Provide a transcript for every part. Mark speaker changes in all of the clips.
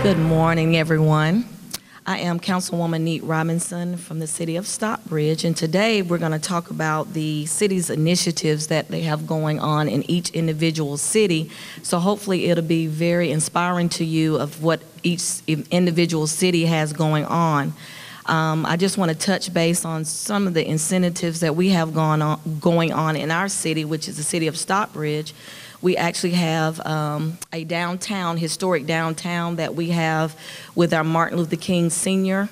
Speaker 1: Good morning, everyone. I am Councilwoman Neat Robinson from the City of Stockbridge, and today we're going to talk about the city's initiatives that they have going on in each individual city. So hopefully it'll be very inspiring to you of what each individual city has going on. I just want to touch base on some of the incentives that we have going on in our city, which is the City of Stockbridge. We actually have a downtown, historic downtown that we have with our Martin Luther King Sr.,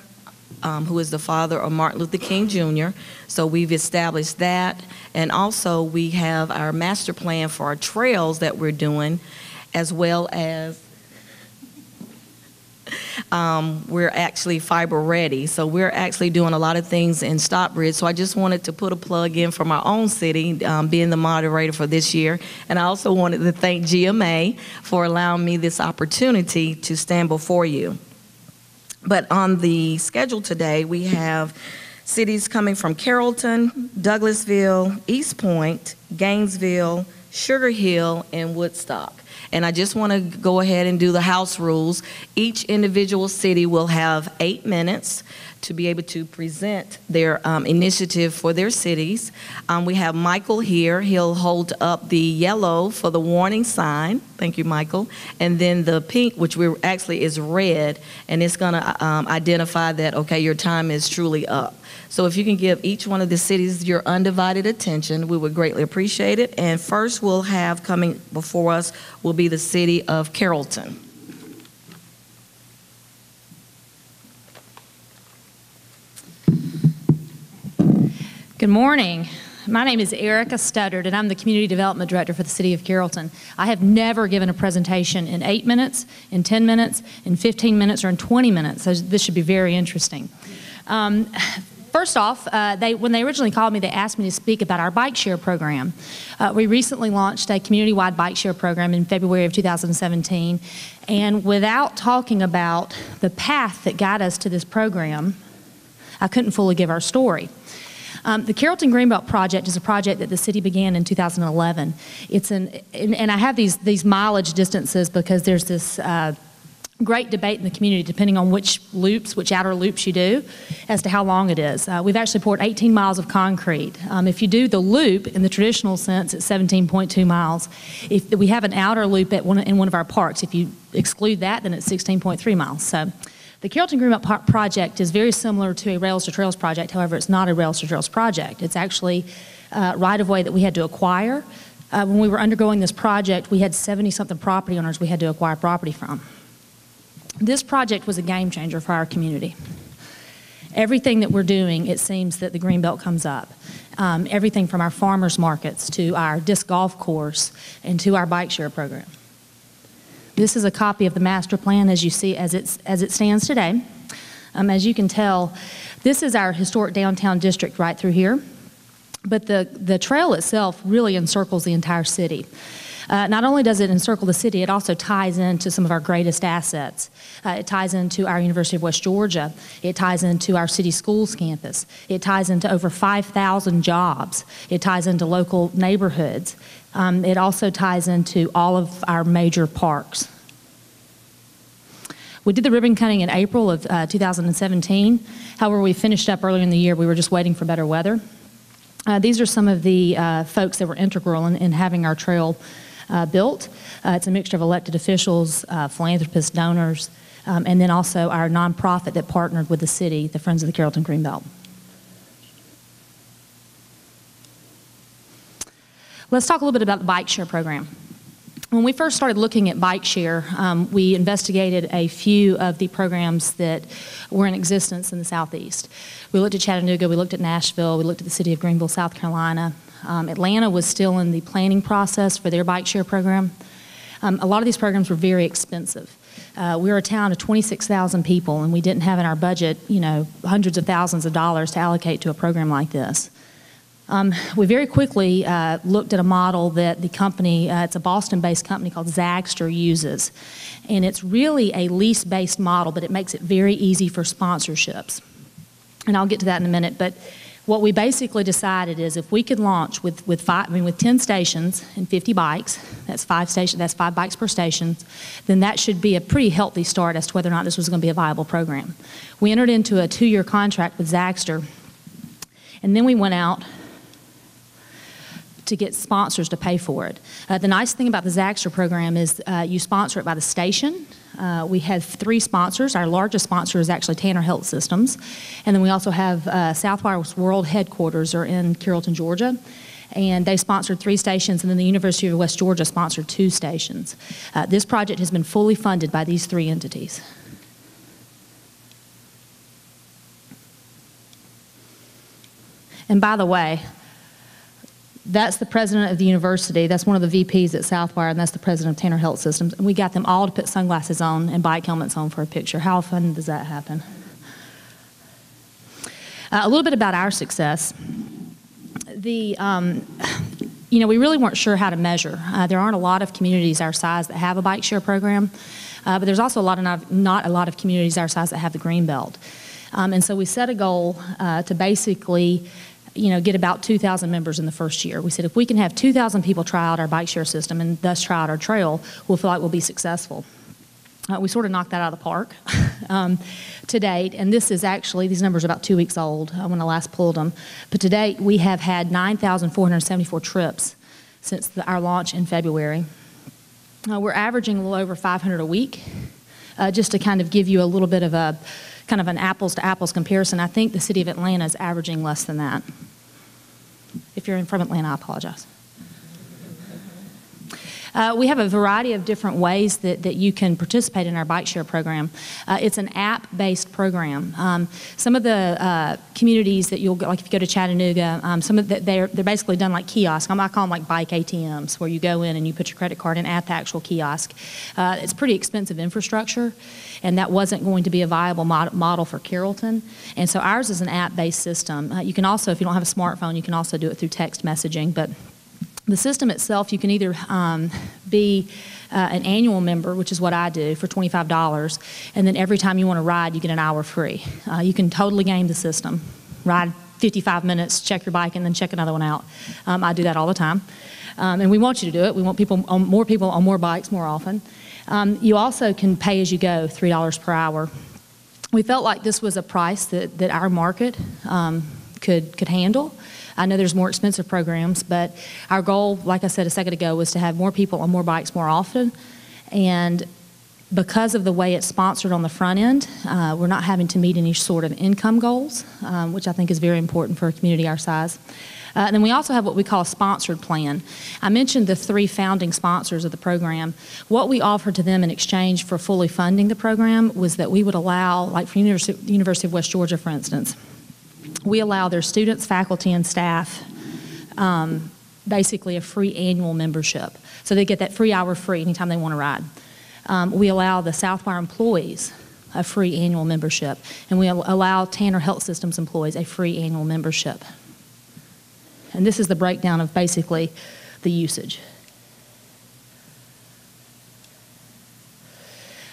Speaker 1: who is the father of Martin Luther King Jr. So we've established that. And also we have our master plan for our trails that we're doing, as well as we're actually fiber ready. So we're actually doing a lot of things in Stockbridge. So I just wanted to put a plug in for my own city, being the moderator for this year. And I also wanted to thank GMA for allowing me this opportunity to stand before you. But on the schedule today, we have cities coming from Carrollton, Douglasville, East Point, Gainesville, Sugar Hill, and Woodstock. And I just want to go ahead and do the house rules. Each individual city will have 8 minutes to be able to present their initiative for their cities. We have Michael here. He'll hold up the yellow for the warning sign. Thank you, Michael. And then the pink, which actually is red, and it's going to identify that, okay, your time is truly up. So if you can give each one of the cities your undivided attention, we would greatly appreciate it. And first we'll have coming before us will be the city of Carrollton.
Speaker 2: Good morning. My name is Erica Studdard, and I'm the Community Development Director for the City of Carrollton. I have never given a presentation in 8 minutes, in 10 minutes, in 15 minutes, or in 20 minutes, so this should be very interesting. First off, when they originally called me, they asked me to speak about our bike share program. We recently launched a community-wide bike share program in February of 2017, and without talking about the path that got us to this program, I couldn't fully give our story. The Carrollton Greenbelt project is a project that the city began in 2011. And I have these mileage distances because there's this great debate in the community depending on which outer loops you do as to how long it is. We've actually poured 18 miles of concrete. If you do the loop in the traditional sense, it's 17.2 miles. If we have an outer loop in one of our parks, if you exclude that, then it's 16.3 miles. So the Carrollton Greenbelt project is very similar to a Rails to Trails project. However, it's not a Rails to Trails project. It's actually right-of-way that we had to acquire. When we were undergoing this project, we had 70-something property owners we had to acquire property from. This project was a game changer for our community. Everything that we're doing, it seems that the Greenbelt comes up. Everything from our farmers markets to our disc golf course and to our bike share program. This is a copy of the master plan as you see as it stands today. As you can tell, this is our historic downtown district right through here. But the trail itself really encircles the entire city. Not only does it encircle the city, it also ties into some of our greatest assets. It ties into our University of West Georgia. It ties into our city schools campus. It ties into over 5,000 jobs. It ties into local neighborhoods. It also ties into all of our major parks. We did the ribbon cutting in April of 2017. However, we finished up earlier in the year. We were just waiting for better weather. These are some of the folks that were integral in having our trail built. It's a mixture of elected officials, philanthropists, donors, and then also our nonprofit that partnered with the city, the Friends of the Carrollton Greenbelt. Let's talk a little bit about the bike share program. When we first started looking at bike share, we investigated a few of the programs that were in existence in the Southeast. We looked at Chattanooga, we looked at Nashville, we looked at the city of Greenville, South Carolina. Atlanta was still in the planning process for their bike share program. A lot of these programs were very expensive. We were a town of 26,000 people, and we didn't have in our budget, hundreds of thousands of dollars to allocate to a program like this. We very quickly looked at a model that the company, it's a Boston-based company called Zagster uses. And it's really a lease-based model, but it makes it very easy for sponsorships. And I'll get to that in a minute. But What we basically decided is if we could launch with 10 stations and 50 bikes, that's 5 bikes per station, then that should be a pretty healthy start as to whether or not this was going to be a viable program. We entered into a 2-year contract with Zaxter, and then we went out to get sponsors to pay for it. The nice thing about the Zaxter program is you sponsor it by the station. We had 3 sponsors. Our largest sponsor is actually Tanner Health Systems. And then we also have Southwire's World Headquarters are in Carrollton, Georgia. And they sponsored 3 stations, and then the University of West Georgia sponsored 2 stations. This project has been fully funded by these 3 entities. And by the way, that's the president of the university. That's one of the VPs at Southwire, and that's the president of Tanner Health Systems. And we got them all to put sunglasses on and bike helmets on for a picture. How often does that happen? A little bit about our success. We really weren't sure how to measure. There aren't a lot of communities our size that have a bike share program, but there's also not a lot of communities our size that have the Greenbelt. And so we set a goal to basically get about 2,000 members in the first year. We said if we can have 2,000 people try out our bike share system and thus try out our trail, we'll feel like we'll be successful. We sort of knocked that out of the park to date, and this is actually, these numbers are about 2 weeks old when I last pulled them, but to date we have had 9,474 trips since our launch in February. We're averaging a little over 500 a week. Just to kind of give you a little bit of an apples to apples comparison, I think the city of Atlanta is averaging less than that. If you're from Atlanta, I apologize. We have a variety of different ways that you can participate in our bike share program. It's an app-based program. Some of the communities that you'll go, like if you go to Chattanooga, they're basically done like kiosks. I call them like bike ATMs, where you go in and you put your credit card in at the actual kiosk. It's pretty expensive infrastructure, and that wasn't going to be a viable model for Carrollton. And so ours is an app-based system. You can also, if you don't have a smartphone, you can also do it through text messaging. But the system itself, you can either be an annual member, which is what I do, for $25, and then every time you want to ride, you get an hour free. You can totally game the system. Ride 55 minutes, check your bike, and then check another one out. I do that all the time. And we want you to do it. We want more people on more bikes more often. You also can pay as you go, $3 per hour. We felt like this was a price that our market could handle. I know there's more expensive programs, but our goal, like I said a second ago, was to have more people on more bikes more often. And because of the way it's sponsored on the front end, we're not having to meet any sort of income goals, which I think is very important for a community our size. And then we also have what we call a sponsored plan. I mentioned the 3 founding sponsors of the program. What we offered to them in exchange for fully funding the program was that we would allow, like for University of West Georgia, for instance, we allow their students, faculty, and staff basically a free annual membership. So they get that free hour free anytime they want to ride. We allow the Southwire employees a free annual membership, and we allow Tanner Health Systems employees a free annual membership. And this is the breakdown of basically the usage.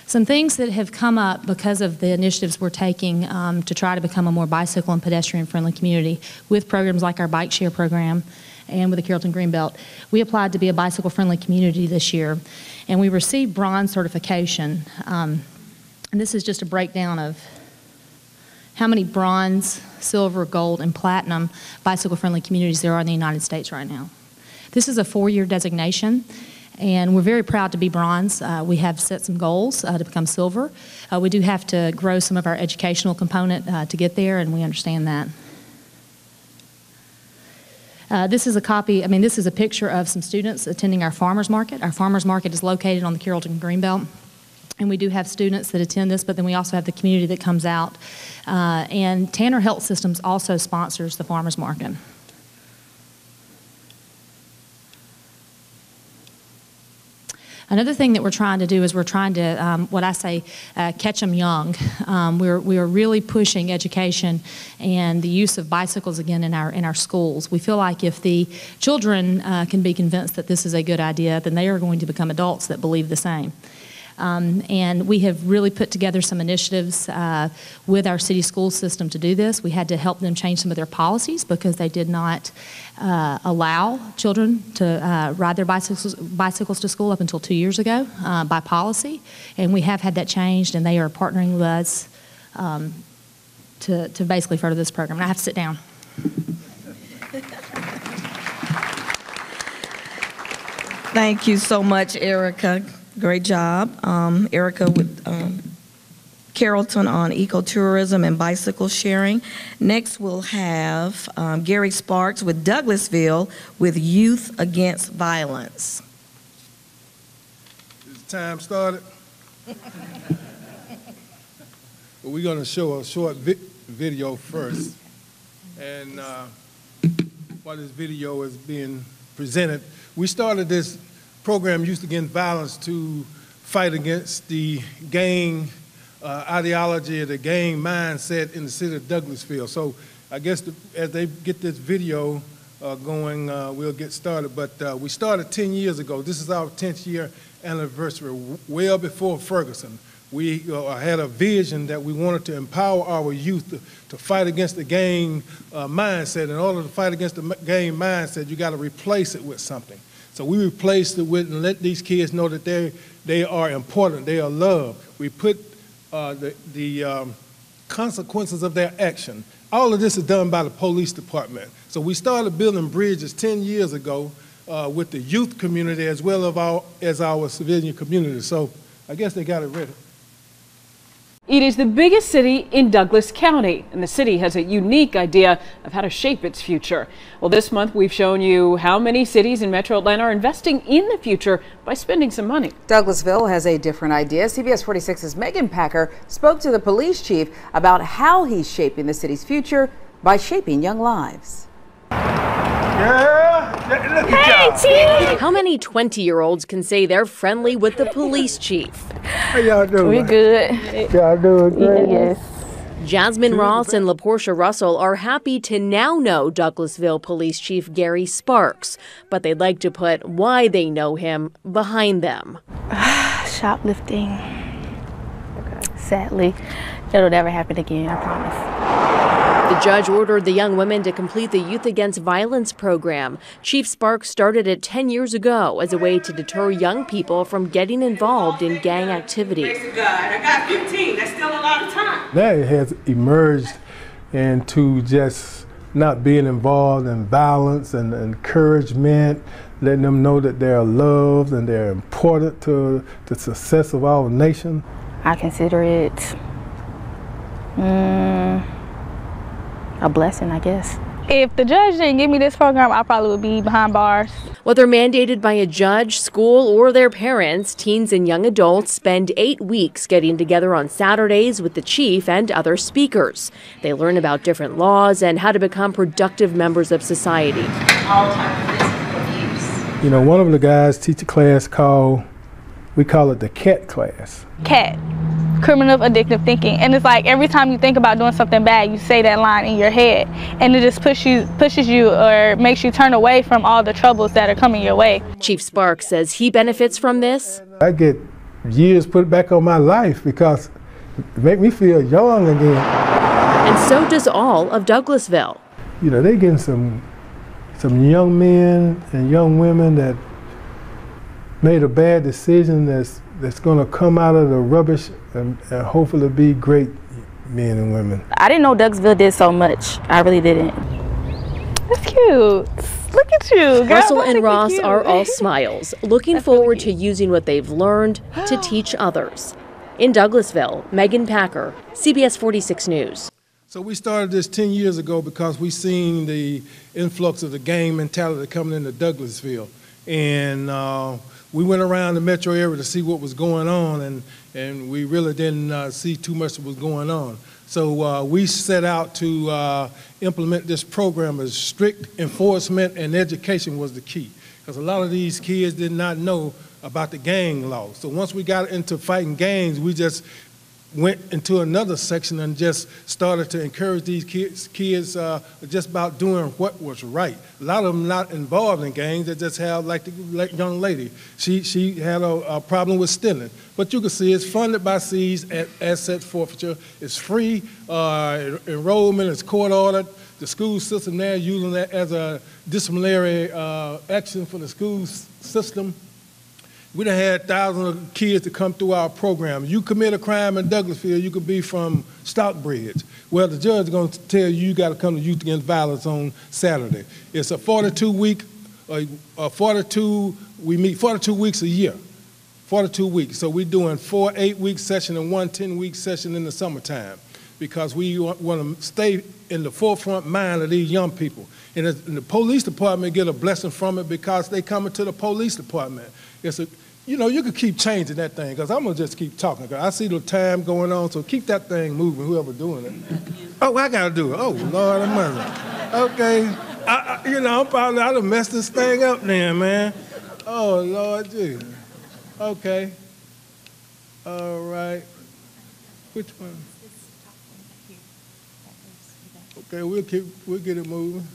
Speaker 2: Some things that have come up because of the initiatives we're taking to try to become a more bicycle and pedestrian-friendly community with programs like our bike share program and with the Carrollton Greenbelt. We applied to be a bicycle-friendly community this year, and we received bronze certification. And this is just a breakdown of how many bronze, silver, gold, and platinum bicycle-friendly communities there are in the United States right now. This is a 4-year designation, and we're very proud to be bronze. We have set some goals to become silver. We do have to grow some of our educational component to get there, and we understand that. This is a picture of some students attending our farmers market. Our farmers market is located on the Carrollton Greenbelt, and we do have students that attend this, but then we also have the community that comes out. And Tanner Health Systems also sponsors the farmers market. Another thing that we're trying to do is we're trying to, catch them young. We are really pushing education and the use of bicycles again in our schools. We feel like if the children can be convinced that this is a good idea, then they are going to become adults that believe the same. And we have really put together some initiatives with our city school system to do this. We had to help them change some of their policies because they did not allow children to ride their bicycles to school up until 2 years ago by policy. And we have had that changed, and they are partnering with us to basically further this program. And I have to sit down.
Speaker 1: Thank you so much, Erica. Great job. Erica with Carrollton on ecotourism and bicycle sharing. Next, we'll have Gary Sparks with Douglasville with Youth Against Violence.
Speaker 3: Is time started? Well, we're going to show a short video first. And while this video is being presented, we started this program, Youth Against Violence, to fight against the gang ideology, the gang mindset in the city of Douglasville. So I guess as they get this video going, we'll get started. But we started 10 years ago. This is our 10th year anniversary, well before Ferguson. We had a vision that we wanted to empower our youth to fight against the gang mindset. In order to fight against the gang mindset, you got to replace it with something. So we replaced it with and let these kids know that they are important, they are loved. We put the consequences of their action. All of this is done by the police department. So we started building bridges 10 years ago with the youth community as well as our civilian community. So I guess they got it ready.
Speaker 4: It is the biggest city in Douglas County, and the city has a unique idea of how to shape its future. Well, this month we've shown you how many cities in Metro Atlanta are investing in the future by spending some money.
Speaker 5: Douglasville has a different idea. CBS 46's Megan Packer spoke to the police chief about how he's shaping the city's future by shaping young lives.
Speaker 6: Look at y'all. How many 20-year-olds can say they're friendly with the police chief?
Speaker 3: How y'all doing?
Speaker 7: We're good.
Speaker 3: Y'all doing great?
Speaker 7: Yes.
Speaker 6: Jasmine Ross and LaPortia Russell are happy to now know Douglasville Police Chief Gary Sparks, but they'd like to put why they know him behind them.
Speaker 7: Shoplifting. Okay. Sadly, it'll never happen again, I promise.
Speaker 6: The judge ordered the young women to complete the Youth Against Violence program. Chief Sparks started it 10 years ago as a way to deter young people from getting involved in gang activity.
Speaker 8: God, I got 15. That's still a lot of time.
Speaker 3: That has emerged into just not being involved in violence and encouragement, letting them know that they're loved and they're important to the success of our nation.
Speaker 7: I consider it a blessing, I guess. If the judge didn't give me this program, I probably would be behind bars.
Speaker 6: Whether mandated by a judge, school, or their parents, teens and young adults spend 8 weeks getting together on Saturdays with the chief and other speakers. They learn about different laws and how to become productive members of society.
Speaker 9: All type of physical abuse.
Speaker 3: You know, one of the guys teach a class we call it the CAT class.
Speaker 7: CAT. Criminal addictive thinking, and it's like every time you think about doing something bad, you say that line in your head, and it just pushes you or makes you turn away from all the troubles that are coming your way.
Speaker 6: Chief Sparks says he benefits from this.
Speaker 3: I get years put back on my life because it makes me feel young again.
Speaker 6: And so does all of Douglasville.
Speaker 3: You know, they getting some young men and young women that made a bad decision that's going to come out of the rubbish and hopefully be great men and women.
Speaker 7: I didn't know Douglasville did so much. I really didn't. That's cute. Look at you, girl.
Speaker 6: Russell and Ross are all smiles, looking forward to using what they've learned to teach others. In Douglasville, Megan Packer, CBS 46 News.
Speaker 3: So we started this 10 years ago because we seen the influx of the gang mentality coming into Douglasville. And we went around the metro area to see what was going on, and we really didn't see too much that was going on. So we set out to implement this program as strict enforcement and education was the key. Because a lot of these kids did not know about the gang law. So once we got into fighting gangs, we just went into another section and just started to encourage these kids just about doing what was right. A lot of them not involved in gangs. They just have, like the young lady, she had a problem with stealing. But you can see it's funded by C's at asset forfeiture. It's free enrollment. It's court ordered. The school system there using that as a disciplinary action for the school system. We done had thousands of kids to come through our program. You commit a crime in Douglasville, you could be from Stockbridge. Well, the judge is going to tell you you got to come to Youth Against Violence on Saturday. It's a 42-week, we meet 42 weeks a year, 42 weeks. So we're doing 4 8-week sessions and 1 10-week session in the summertime because we want to stay in the forefront mind of these young people. And the police department get a blessing from it because they come into the police department. It's a, you know, you could keep changing that thing because I'm going to just keep talking. Cause I see the time going on, so keep that thing moving, whoever doing it. Oh, I got to do it. Oh, Lord of mercy. Okay. You know, I'm probably out to mess this thing up then, man. Oh, Lord Jesus. Okay. All right. Which one? Okay, we'll get it moving.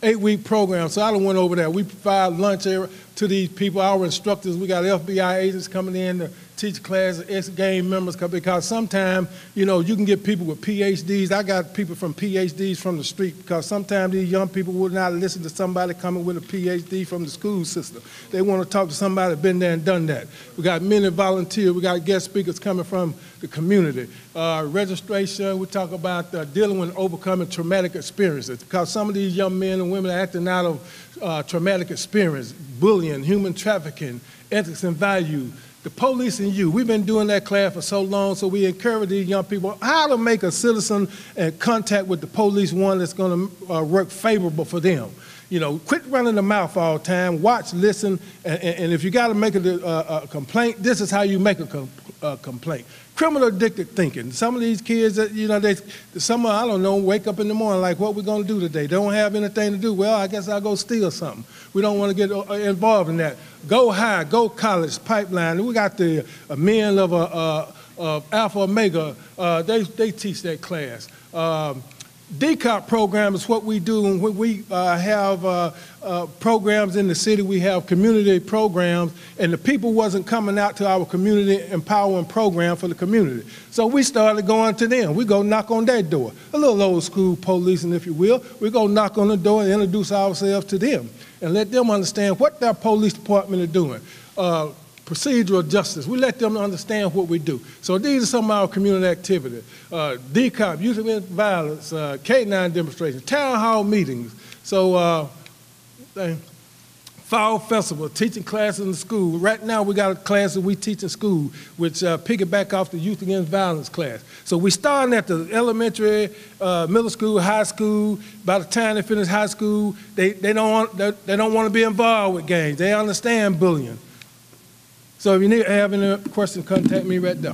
Speaker 3: 8-week program, so I done went over that. We provide lunch to these people, our instructors. We got FBI agents coming in to teach classes, ex-gang members, because sometimes, you know, you can get people with PhDs. I got people from PhDs from the street because sometimes these young people would not listen to somebody coming with a PhD from the school system. They want to talk to somebody that's been there and done that. We got many volunteers. We got guest speakers coming from the community. Registration, we talk about dealing with and overcoming traumatic experiences because some of these young men and women are acting out of traumatic experience, bullying, human trafficking, ethics and value. The police and you, we've been doing that class for so long, so we encourage these young people how to make a citizen and contact with the police, one that's going to work favorable for them. You know, quit running the mouth all the time, watch, listen, and if you got to make a complaint, this is how you make a complaint. Criminal addicted thinking. Some of these kids, you know, some of, I don't know, wake up in the morning like, what we going to do today? They don't have anything to do. Well, I guess I'll go steal something. We don't want to get involved in that. Go high, go college, pipeline. We got the men of Alpha Omega. They teach that class. DCOP program is what we do, and when we have programs in the city, we have community programs, and the people wasn't coming out to our community empowering program for the community. So we started going to them. We go knock on their door. A little old school policing, if you will. We go knock on the door and introduce ourselves to them and let them understand what their police department is doing. Procedural justice. We let them understand what we do. So these are some of our community activities. DCOP, Youth Against Violence, K-9 demonstrations, town hall meetings. So fall festival, teaching classes in the school. Right now we got a class that we teach in school, which piggyback off the Youth Against Violence class. So we starting at the elementary, middle school, high school. By the time they finish high school, they don't want to be involved with gangs. They understand bullying. So if you have any questions, contact me right there.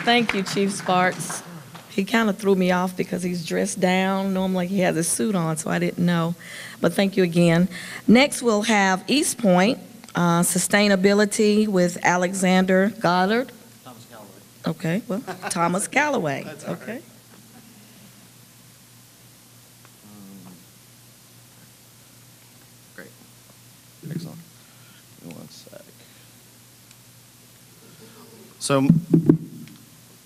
Speaker 1: Thank you, Chief Sparks. He kind of threw me off because he's dressed down. Normally he has a suit on, so I didn't know. But thank you again. Next we'll have East Point, Sustainability with Alexander Goddard.
Speaker 10: Thomas Callaway.
Speaker 1: Okay, well, Thomas Callaway.
Speaker 10: That's all right.
Speaker 1: Okay.
Speaker 10: Excellent. Give me one sec. So,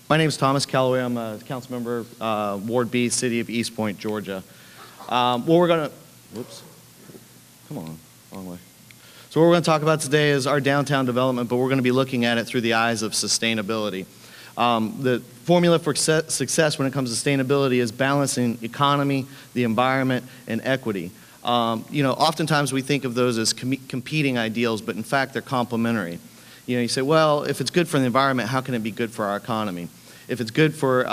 Speaker 10: my name is Thomas Callaway. I'm a council member, Ward B, City of East Point, Georgia. What we're going to, whoops, come on, wrong way. So what we're going to talk about today is our downtown development, but we're going to be looking at it through the eyes of sustainability. The formula for success when it comes to sustainability is balancing economy, the environment, and equity. You know, oftentimes we think of those as competing ideals, but in fact they're complementary. You know, you say, well, if it's good for the environment, how can it be good for our economy? If it's good for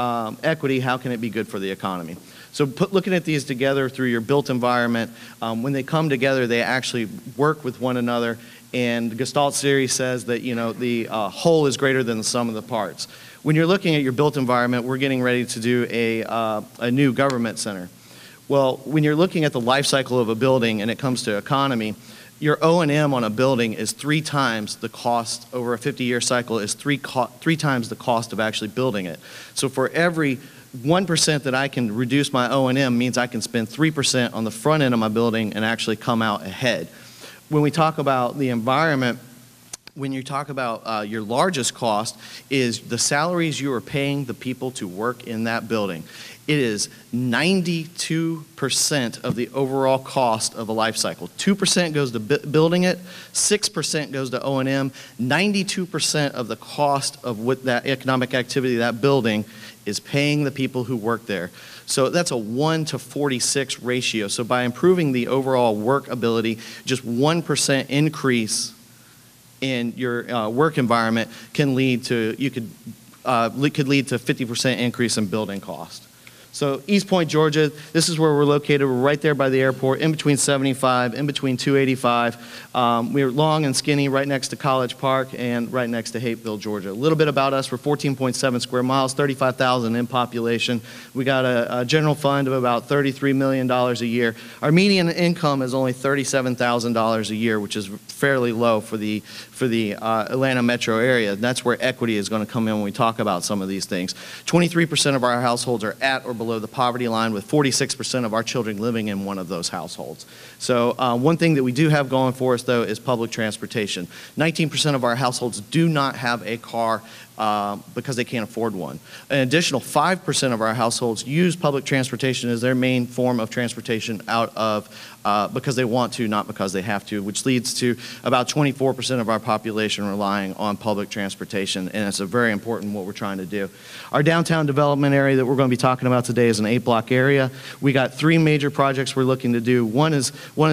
Speaker 10: equity, how can it be good for the economy? So looking at these together through your built environment, when they come together, they actually work with one another. And the Gestalt theory says that, you know, the whole is greater than the sum of the parts. When you're looking at your built environment, we're getting ready to do a new government center. Well, when you're looking at the life cycle of a building and it comes to economy, your O&M on a building is 3 times the cost over a 50-year cycle, is three times the cost of actually building it. So for every 1% that I can reduce my O&M means I can spend 3% on the front end of my building and actually come out ahead. When we talk about the environment, when you talk about your largest cost is the salaries you are paying the people to work in that building. It is 92% of the overall cost of a life cycle. 2% goes to building it, 6% goes to O&M, 92% of the cost of what that economic activity, that building, is paying the people who work there. So that's a 1 to 46 ratio. So by improving the overall work ability, just 1% increase in your work environment can lead to, could lead to 50% increase in building cost. So East Point, Georgia, this is where we're located. We're right there by the airport, in between 75, in between 285. We're long and skinny, right next to College Park and right next to Hapeville, Georgia. A little bit about us, we're 14.7 square miles, 35,000 in population. We got a general fund of about $33 million a year. Our median income is only $37,000 a year, which is fairly low for the Atlanta metro area. And that's where equity is going to come in when we talk about some of these things. 23% of our households are at or below the poverty line, with 46% of our children living in one of those households. So one thing that we do have going for us, though, is public transportation. 19% of our households do not have a car because they can't afford one. An additional 5% of our households use public transportation as their main form of transportation out of because they want to, not because they have to, which leads to about 24% of our population relying on public transportation, and it's a very important what we're trying to do. Our downtown development area that we're going to be talking about today is an 8-block area. We got 3 major projects we're looking to do. One is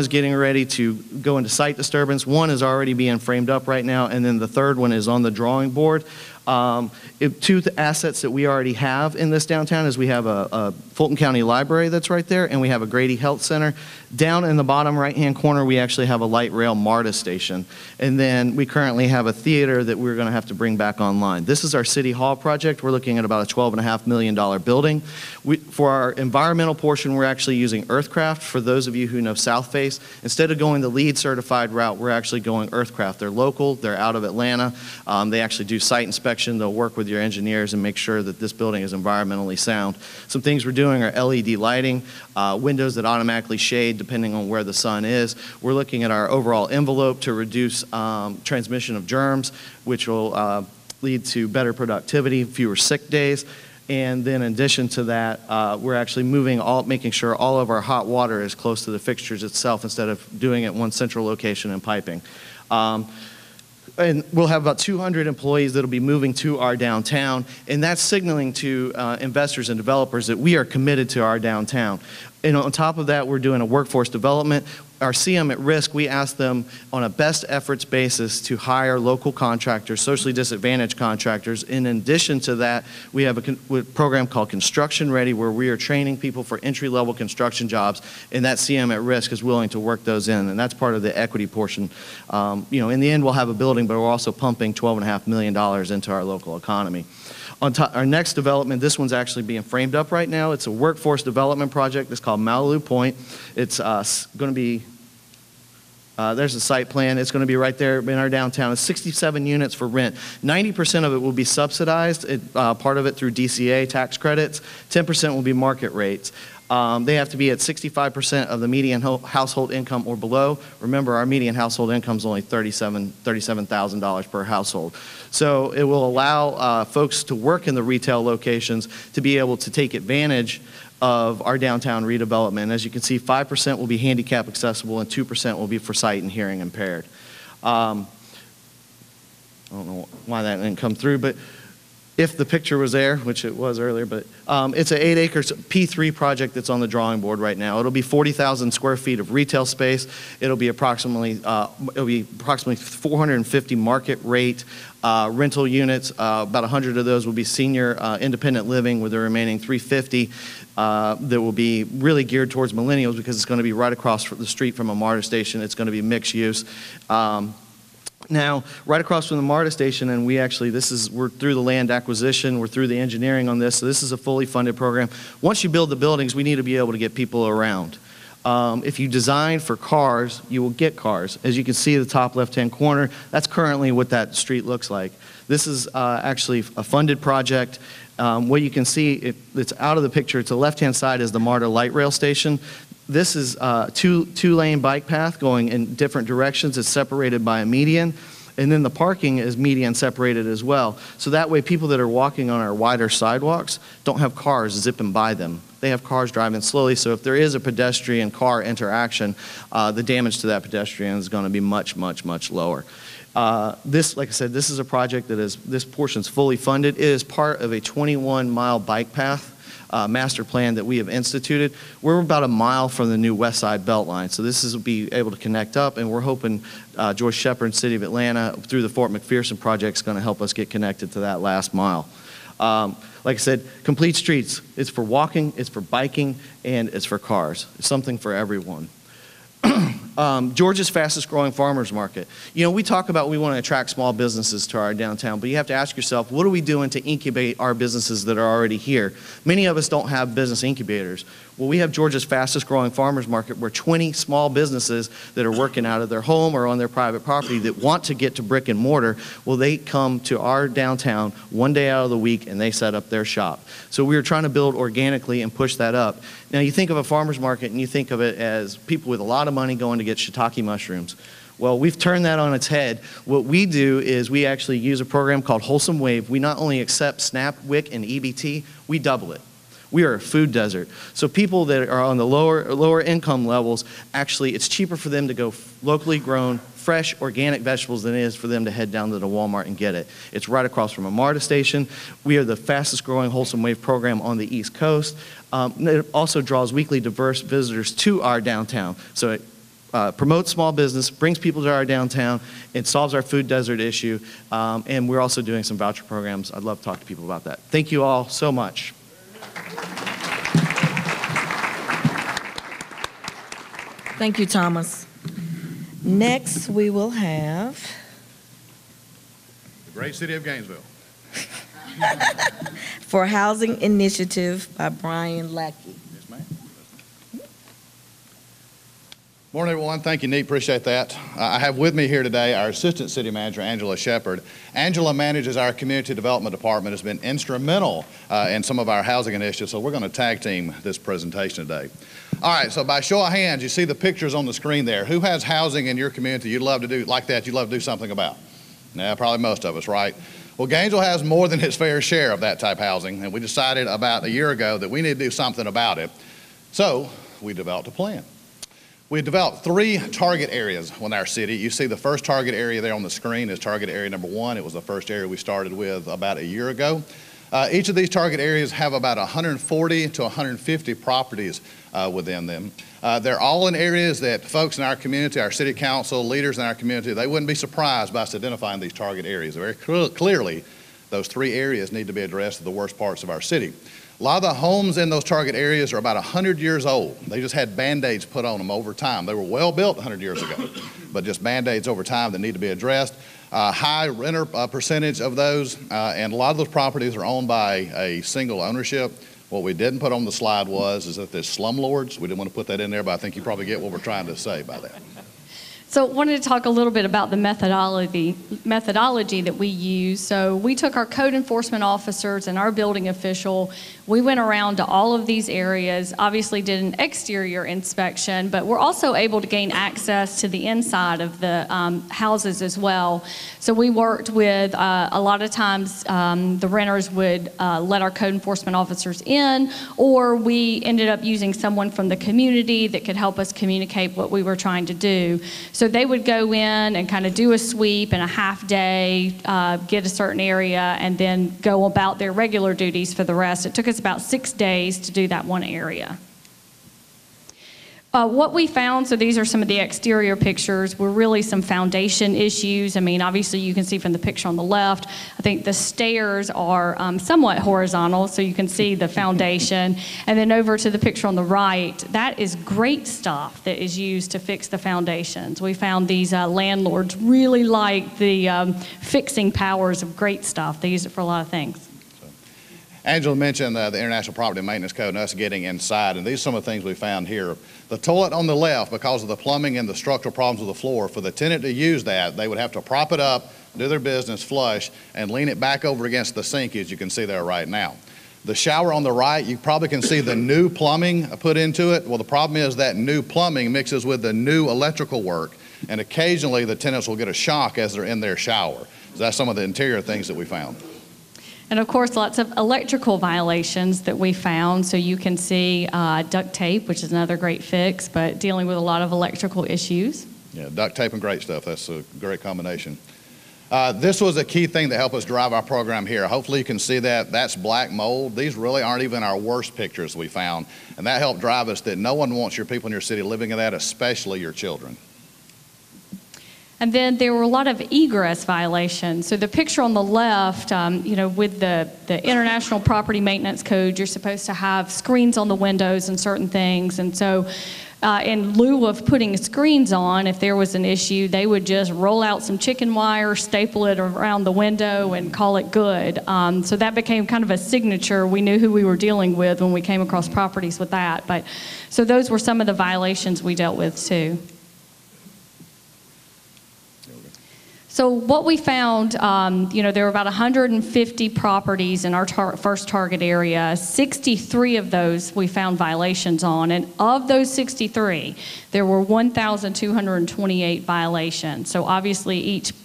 Speaker 10: getting ready to go into site disturbance. One is already being framed up right now, and then the third one is on the drawing board. 2 assets that we already have in this downtown is we have a Fulton County Library that's right there, and we have a Grady Health Center. Down in the bottom right-hand corner, we actually have a light rail MARTA station. And then we currently have a theater that we're going to have to bring back online. This is our City Hall project. We're looking at about a $12.5 million building. For our environmental portion, we're actually using Earthcraft. For those of you who know South Face, instead of going the LEED certified route, we're actually going Earthcraft. They're local, they're out of Atlanta. They actually do site inspection. They'll work with your engineers and make sure that this building is environmentally sound. Some things we're doing are LED lighting, windows that automatically shade depending on where the sun is. We're looking at our overall envelope to reduce transmission of germs, which will lead to better productivity, fewer sick days. And then in addition to that, we're actually making sure all of our hot water is close to the fixtures itself instead of doing it at one central location and piping. And we'll have about 200 employees that'll be moving to our downtown, and that's signaling to investors and developers that we are committed to our downtown. And on top of that, we're doing a workforce development. Our CM at risk, we ask them on a best efforts basis to hire local contractors, socially disadvantaged contractors. In addition to that, we have a program called Construction Ready, where we are training people for entry-level construction jobs, and that CM at risk is willing to work those in, and that's part of the equity portion. You know, in the end, we'll have a building, but we're also pumping $12.5 million into our local economy. On our next development, this one's actually being framed up right now. It's a workforce development project. It's called Malibu Point. It's going to be, there's a site plan. It's going to be right there in our downtown. It's 67 units for rent. 90% of it will be subsidized, part of it through DCA tax credits. 10% will be market rates. They have to be at 65% of the median household income or below. Remember, our median household income is only $37,000 per household. So it will allow folks to work in the retail locations to be able to take advantage of our downtown redevelopment. As you can see, 5% will be handicap accessible and 2% will be for sight and hearing impaired. I don't know why that didn't come through, but if the picture was there, which it was earlier, but it's an 8 acres P3 project that's on the drawing board right now. It'll be 40,000 square feet of retail space. It'll be approximately 450 market rate rental units. About 100 of those will be senior independent living, with the remaining 350 that will be really geared towards millennials, because it's going to be right across the street from a MARTA station. It's going to be mixed use. Now, right across from the MARTA station, and we're through the land acquisition, we're through the engineering on this, so this is a fully funded program. Once you build the buildings, we need to be able to get people around. If you design for cars, you will get cars. As you can see at the top left-hand corner, that's currently what that street looks like. This is actually a funded project. What you can see, it's out of the picture. To the left-hand side is the MARTA light rail station. This is two-lane bike path going in different directions. It's separated by a median. And then the parking is median separated as well. So that way people that are walking on our wider sidewalks don't have cars zipping by them. They have cars driving slowly, so if there is a pedestrian-car interaction, the damage to that pedestrian is going to be much, much, much lower. This, like I said, this is a project that is, this portion's fully funded. It is part of a 21-mile bike path master plan that we have instituted. We're about a mile from the new West Side Beltline, so this will be able to connect up, and we're hoping Joyce Shepard and City of Atlanta through the Fort McPherson project is going to help us get connected to that last mile. Like I said, complete streets. It's for walking, it's for biking, and it's for cars. It's something for everyone. Georgia's fastest growing farmers market. You know, we talk about we want to attract small businesses to our downtown, but you have to ask yourself, what are we doing to incubate our businesses that are already here? Many of us don't have business incubators. Well, we have Georgia's fastest growing farmers market where 20 small businesses that are working out of their home or on their private property that want to get to brick and mortar, well, they come to our downtown one day out of the week and they set up their shop. So we are trying to build organically and push that up. Now, you think of a farmer's market and you think of it as people with a lot of money going to get shiitake mushrooms. Well, we've turned that on its head. What we do is we actually use a program called Wholesome Wave. We not only accept SNAP, WIC, and EBT, we double it. We are a food desert. So people that are on the lower income levels, actually it's cheaper for them to go locally grown, fresh, organic vegetables than it is for them to head down to the Walmart and get it. It's right across from a MARTA station. We are the fastest growing Wholesome Wave program on the East Coast. It also draws weekly diverse visitors to our downtown. So it promotes small business, brings people to our downtown, it solves our food desert issue, and we're also doing some voucher programs. I'd love to talk to people about that. Thank you all so much.
Speaker 1: Thank you, Thomas. Next, we will have
Speaker 11: the great city of Gainesville.
Speaker 1: For Housing Initiative by Brian Lackey.
Speaker 11: Yes, ma'am. Morning, everyone. Thank you, Nate. Appreciate that. I have with me here today our Assistant City Manager, Angela Shepard. Angela manages our Community Development Department, has been instrumental in some of our housing initiatives, so we're going to tag team this presentation today. All right, so by show of hands, you see the pictures on the screen there. Who has housing in your community you'd love to do like that, you'd love to do something about? Yeah, probably most of us, right? Well, Gainesville has more than its fair share of that type of housing, and we decided about a year ago that we need to do something about it. So we developed a plan. We developed 3 target areas in our city. You see the first target area there on the screen is target area number 1. It was the first area we started with about a year ago. Each of these target areas have about 140 to 150 properties within them. They're all in areas that folks in our community, our city council, leaders in our community, they wouldn't be surprised by us identifying these target areas. Very clearly, those 3 areas need to be addressed at the worst parts of our city. A lot of the homes in those target areas are about 100 years old. They just had Band-Aids put on them over time. They were well built 100 years ago, but just Band-Aids over time that need to be addressed. High renter percentage of those, and a lot of those properties are owned by a single ownership. What we didn't put on the slide is that there's slumlords. We didn't want to put that in there, but I think you probably get what we're trying to say by that.
Speaker 12: So I wanted to talk a little bit about the methodology that we use. So we took our code enforcement officers and our building official. We went around to all of these areas, obviously did an exterior inspection, but we're also able to gain access to the inside of the houses as well. So we worked with, a lot of times the renters would let our code enforcement officers in, or we ended up using someone from the community that could help us communicate what we were trying to do. So they would go in and kind of do a sweep in a half day, get a certain area, and then go about their regular duties for the rest. It took us about 6 days to do that one area. What we found, so these are some of the exterior pictures, were really some foundation issues. I mean, obviously you can see from the picture on the left, I think the stairs are somewhat horizontal, so you can see the foundation. And then over to the picture on the right, that is great stuff that is used to fix the foundations. We found these landlords really like the fixing powers of great stuff. They use it for a lot of things.
Speaker 11: Angela mentioned the International Property Maintenance Code and us getting inside, and these are some of the things we found here. The toilet on the left, because of the plumbing and the structural problems with the floor, for the tenant to use that, they would have to prop it up, do their business, flush, and lean it back over against the sink, as you can see there right now. The shower on the right, you probably can see the new plumbing put into it. Well, the problem is that new plumbing mixes with the new electrical work, and occasionally the tenants will get a shock as they're in their shower. So that's some of the interior things that we found.
Speaker 12: And of course, lots of electrical violations that we found. So you can see duct tape, which is another great fix, but dealing with a lot of electrical issues.
Speaker 11: Yeah, duct tape and great stuff. That's a great combination. This was a key thing that helped us drive our program here. Hopefully you can see that. That's black mold. These really aren't even our worst pictures we found. And that helped drive us that no one wants your people in your city living in that, especially your children.
Speaker 12: And then there were a lot of egress violations. So the picture on the left, with the International Property Maintenance Code, you're supposed to have screens on the windows and certain things. And so in lieu of putting screens on, if there was an issue, they would just roll out some chicken wire, staple it around the window, and call it good. So that became kind of a signature. We knew who we were dealing with when we came across properties with that. So those were some of the violations we dealt with too. So what we found, there were about 150 properties in our first target area. 63 of those we found violations on, and of those 63, there were 1,228 violations. So obviously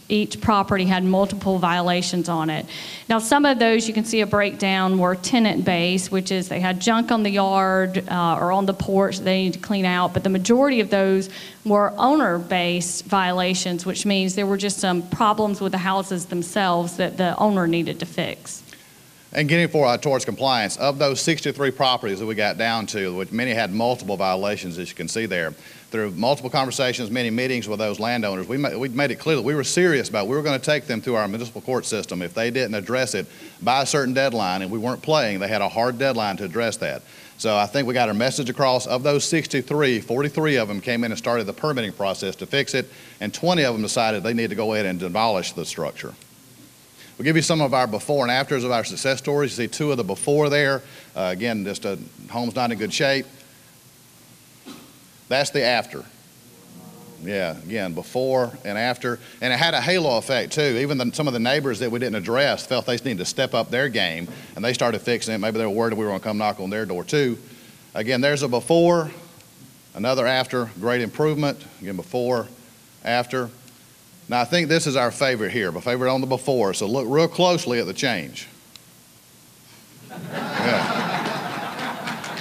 Speaker 12: each property had multiple violations on it. Now some of those you can see a breakdown were tenant-based, which is they had junk on the yard or on the porch they need to clean out, but the majority of those were owner-based violations, which means there were just some problems with the houses themselves that the owner needed to fix.
Speaker 11: And getting towards compliance, of those 63 properties that we got down to, which many had multiple violations, as you can see there, through multiple conversations, many meetings with those landowners, we made it clear that we were serious about it. We were going to take them through our municipal court system. If they didn't address it by a certain deadline, and we weren't playing, they had a hard deadline to address that. So I think we got our message across. Of those 63, 43 of them came in and started the permitting process to fix it, and 20 of them decided they need to go ahead and demolish the structure. We'll give you some of our before and afters of our success stories. You see two of the before there. Again, just a home's not in good shape. That's the after. Yeah, again, before and after. And it had a halo effect too. Even some of the neighbors that we didn't address felt they needed to step up their game, and they started fixing it. Maybe they were worried we were going to come knock on their door too. Again, there's a before, another after, great improvement. Again, before, after. Now I think this is our favorite here, my favorite on the before, so look real closely at the change. Yeah.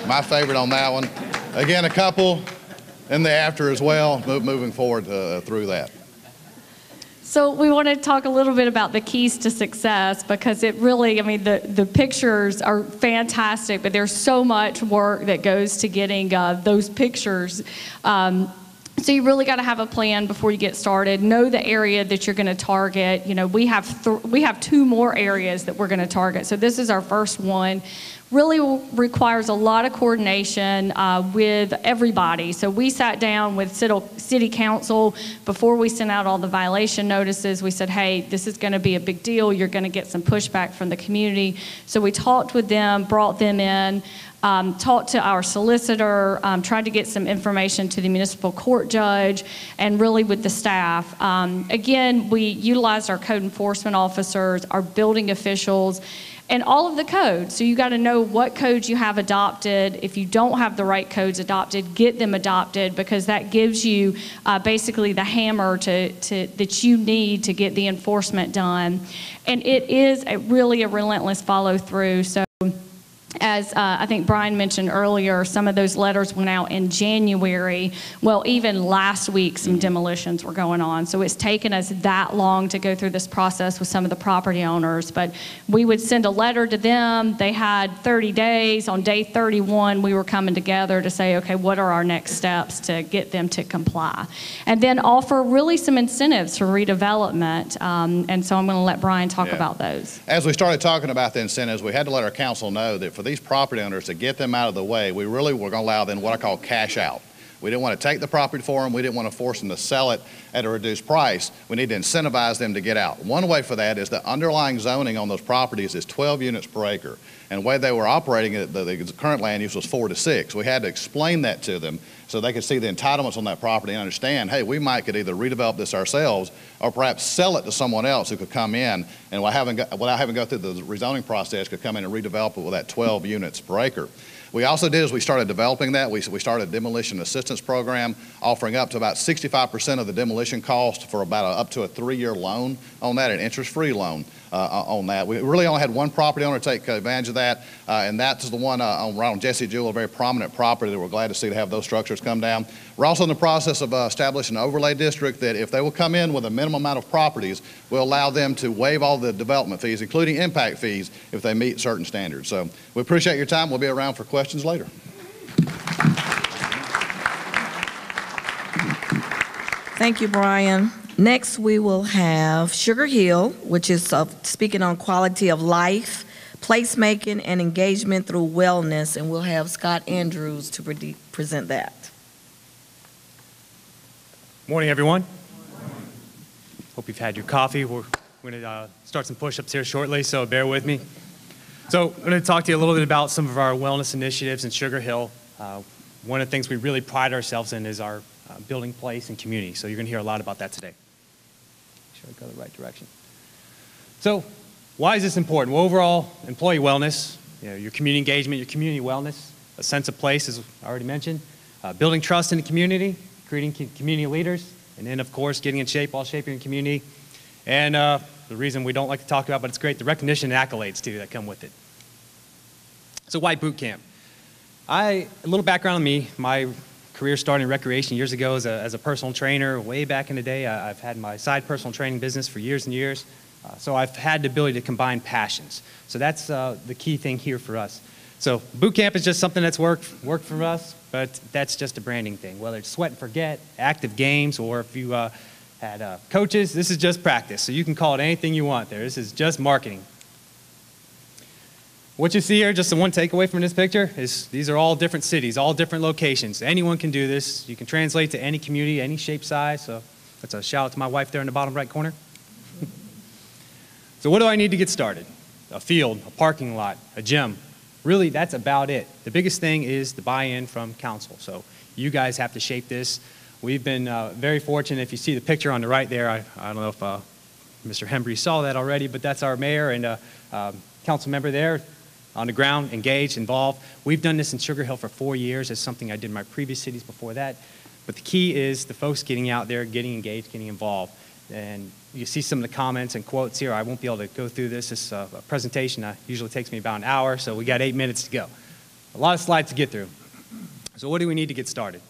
Speaker 11: My favorite on that one. Again, a couple in the after as well, moving forward through that.
Speaker 12: So we want to talk a little bit about the keys to success, because it really, the pictures are fantastic, but there's so much work that goes to getting those pictures. So you really got to have a plan before you get started. Know the area that you're going to target. We have two more areas that we're going to target. So this is our first one. Really requires a lot of coordination with everybody. So we sat down with city council before we sent out all the violation notices. We said, hey, this is going to be a big deal. You're going to get some pushback from the community. So we talked with them, brought them in. Talked to our solicitor, tried to get some information to the municipal court judge, and really with the staff. Again, we utilized our code enforcement officers, our building officials, and all of the codes. So you got to know what codes you have adopted. If you don't have the right codes adopted, get them adopted, because that gives you basically the hammer that you need to get the enforcement done. And it is really a relentless follow through. So as I think Brian mentioned earlier, some of those letters went out in January. Well, even last week, some demolitions were going on. So it's taken us that long to go through this process with some of the property owners. But we would send a letter to them. They had 30 days. On day 31, we were coming together to say, okay, what are our next steps to get them to comply? And then offer really some incentives for redevelopment. And so I'm going to let Brian talk about those.
Speaker 11: As we started talking about the incentives, we had to let our council know that for these property owners, to get them out of the way, we really were going to allow them what I call cash out. We didn't want to take the property for them. We didn't want to force them to sell it at a reduced price. We need to incentivize them to get out. One way for that is the underlying zoning on those properties is 12 units per acre. And the way they were operating it, the current land use was 4 to 6. We had to explain that to them so they could see the entitlements on that property and understand, hey, we might could either redevelop this ourselves or perhaps sell it to someone else who could come in and without having to go through the rezoning process could come in and redevelop it with that 12 units per acre. We also did, as we started developing that, we started a demolition assistance program, offering up to about 65% of the demolition cost for about up to a 3-year loan on that, an interest-free loan on that. We really only had one property owner take advantage of that, and that's the one right on Jesse Jewell, a very prominent property that we're glad to see to have those structures come down. We're also in the process of establishing an overlay district that if they will come in with a minimum amount of properties, we'll allow them to waive all the development fees, including impact fees, if they meet certain standards. So we appreciate your time. We'll be around for questions later.
Speaker 1: Thank you, Brian. Next, we will have Sugar Hill, which is speaking on quality of life, placemaking, and engagement through wellness, and we'll have Scott Andrews to present that.
Speaker 13: Morning, everyone. Hope you've had your coffee. We're going to start some push-ups here shortly, so bear with me. So I'm going to talk to you a little bit about some of our wellness initiatives in Sugar Hill. One of the things we really pride ourselves in is our building place and community, so you're going to hear a lot about that today. Make sure I go the right direction. So why is this important? Well, overall, employee wellness, your community engagement, your community wellness, a sense of place, as I already mentioned, building trust in the community, creating community leaders, and then, of course, getting in shape while shaping your community. And the reason we don't like to talk about, but it's great, the recognition and accolades, too, that come with it. So why boot camp? A little background on me. My career started in recreation years ago as a personal trainer. Way back in the day, I've had my side personal training business for years and years. So I've had the ability to combine passions. So that's the key thing here for us. So boot camp is just something that's worked for us, but that's just a branding thing. Whether it's sweat and forget, active games, or if you had coaches, this is just practice. So you can call it anything you want there. This is just marketing. What you see here, just the one takeaway from this picture, is these are all different cities, all different locations. Anyone can do this. You can translate to any community, any shape, size. So that's a shout out to my wife there in the bottom right corner. So what do I need to get started? A field, a parking lot, a gym. Really, that's about it. The biggest thing is the buy-in from council. So you guys have to shape this. We've been very fortunate. If you see the picture on the right there, I don't know if Mr. Hembry saw that already, but that's our mayor and council member there on the ground, engaged, involved. We've done this in Sugar Hill for 4 years. It's something I did in my previous cities before that. But the key is the folks getting out there, getting engaged, getting involved. And you see some of the comments and quotes here. I won't be able to go through this. This presentation usually takes me about an hour, so we got 8 minutes to go. A lot of slides to get through. So what do we need to get started?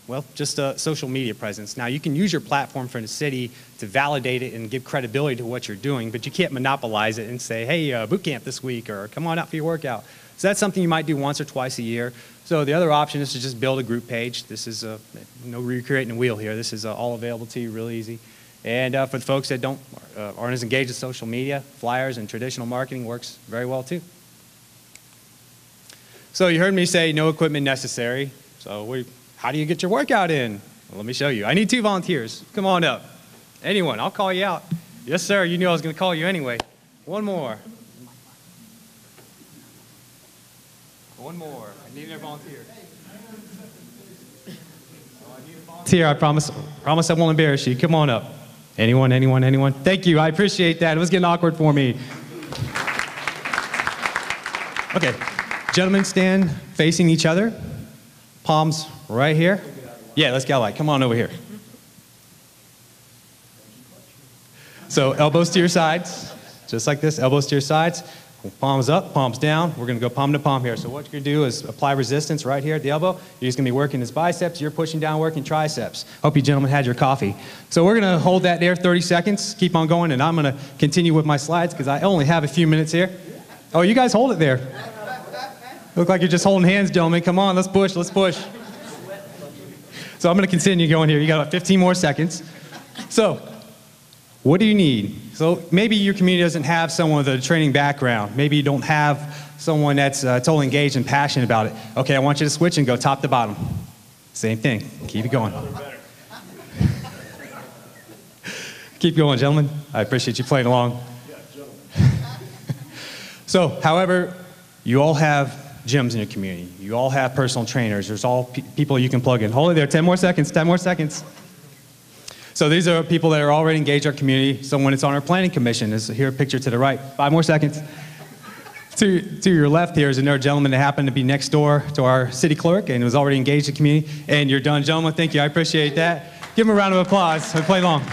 Speaker 13: Well, just a social media presence. Now, you can use your platform for the city to validate it and give credibility to what you're doing, but you can't monopolize it and say, hey, boot camp this week, or come on out for your workout. So that's something you might do once or twice a year. So the other option is to just build a group page. This is no recreating the wheel here. This is all available to you, real easy. And for the folks that aren't as engaged with social media, flyers and traditional marketing works very well too. So you heard me say no equipment necessary. So how do you get your workout in? Well, let me show you. I need 2 volunteers. Come on up. Anyone, I'll call you out. Yes, sir, you knew I was going to call you anyway. One more. One more. I need another volunteer. Volunteer, I promise I won't embarrass you. Come on up. Anyone, anyone, anyone? Thank you, I appreciate that. It was getting awkward for me. Okay, gentlemen stand facing each other. Palms right here. Yeah, let's get a light. Come on over here. So elbows to your sides, just like this, elbows to your sides. Palms up, palms down. We're going to go palm to palm here. So what you're going to do is apply resistance right here at the elbow. You're just going to be working his biceps. You're pushing down, working triceps. Hope you gentlemen had your coffee. So we're going to hold that there 30 seconds, keep on going, and I'm going to continue with my slides because I only have a few minutes here. Oh, you guys hold it there. Look like you're just holding hands, gentlemen. Come on, let's push, let's push. So I'm going to continue going here. You got about 15 more seconds. So what do you need? So maybe your community doesn't have someone with a training background. Maybe you don't have someone that's totally engaged and passionate about it. Okay, I want you to switch and go top to bottom. Same thing. Keep it going. Keep going, gentlemen. I appreciate you playing along. So, however, You all have gyms in your community. You all have personal trainers. There's all people you can plug in. Hold it there, 10 more seconds, 10 more seconds. So these are people that are already engaged in our community. Someone that's on our planning commission is here, a picture to the right. 5 more seconds. To your left here is another gentleman that happened to be next door to our city clerk and was already engaged in the community. And you're done, gentlemen. Thank you. I appreciate that. Give him a round of applause. We'll play long.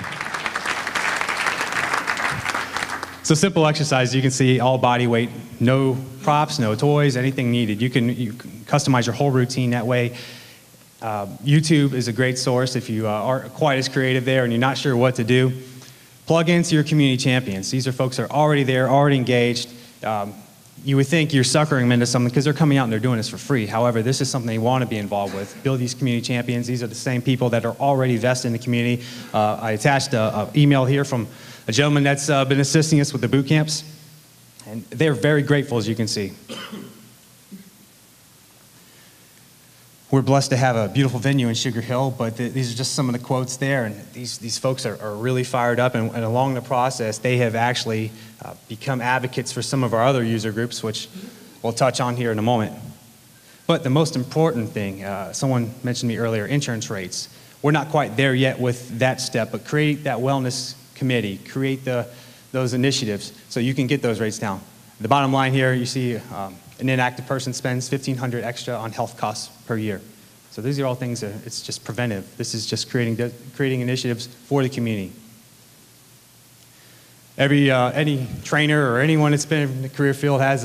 Speaker 13: So simple exercise. You can see all body weight, no props, no toys, anything needed. You can customize your whole routine that way. YouTube is a great source if you aren't quite as creative there and you're not sure what to do. Plug into your community champions. These are folks that are already there, already engaged. You would think you're suckering them into something because they're coming out and they're doing this for free. However, this is something they want to be involved with. Build these community champions. These are the same people that are already vested in the community. I attached an email here from a gentleman that's been assisting us with the boot camps. And they're very grateful, as you can see. We're blessed to have a beautiful venue in Sugar Hill, but these are just some of the quotes there, and these folks are really fired up, and along the process, they have actually become advocates for some of our other user groups, which we'll touch on here in a moment. But the most important thing, someone mentioned me earlier, insurance rates. We're not quite there yet with that step, but create that wellness committee, create those initiatives so you can get those rates down. The bottom line here, you see an inactive person spends $1,500 extra on health costs per year. So these are all things that it's just preventive. This is just creating initiatives for the community. Any trainer or anyone that's been in the career field has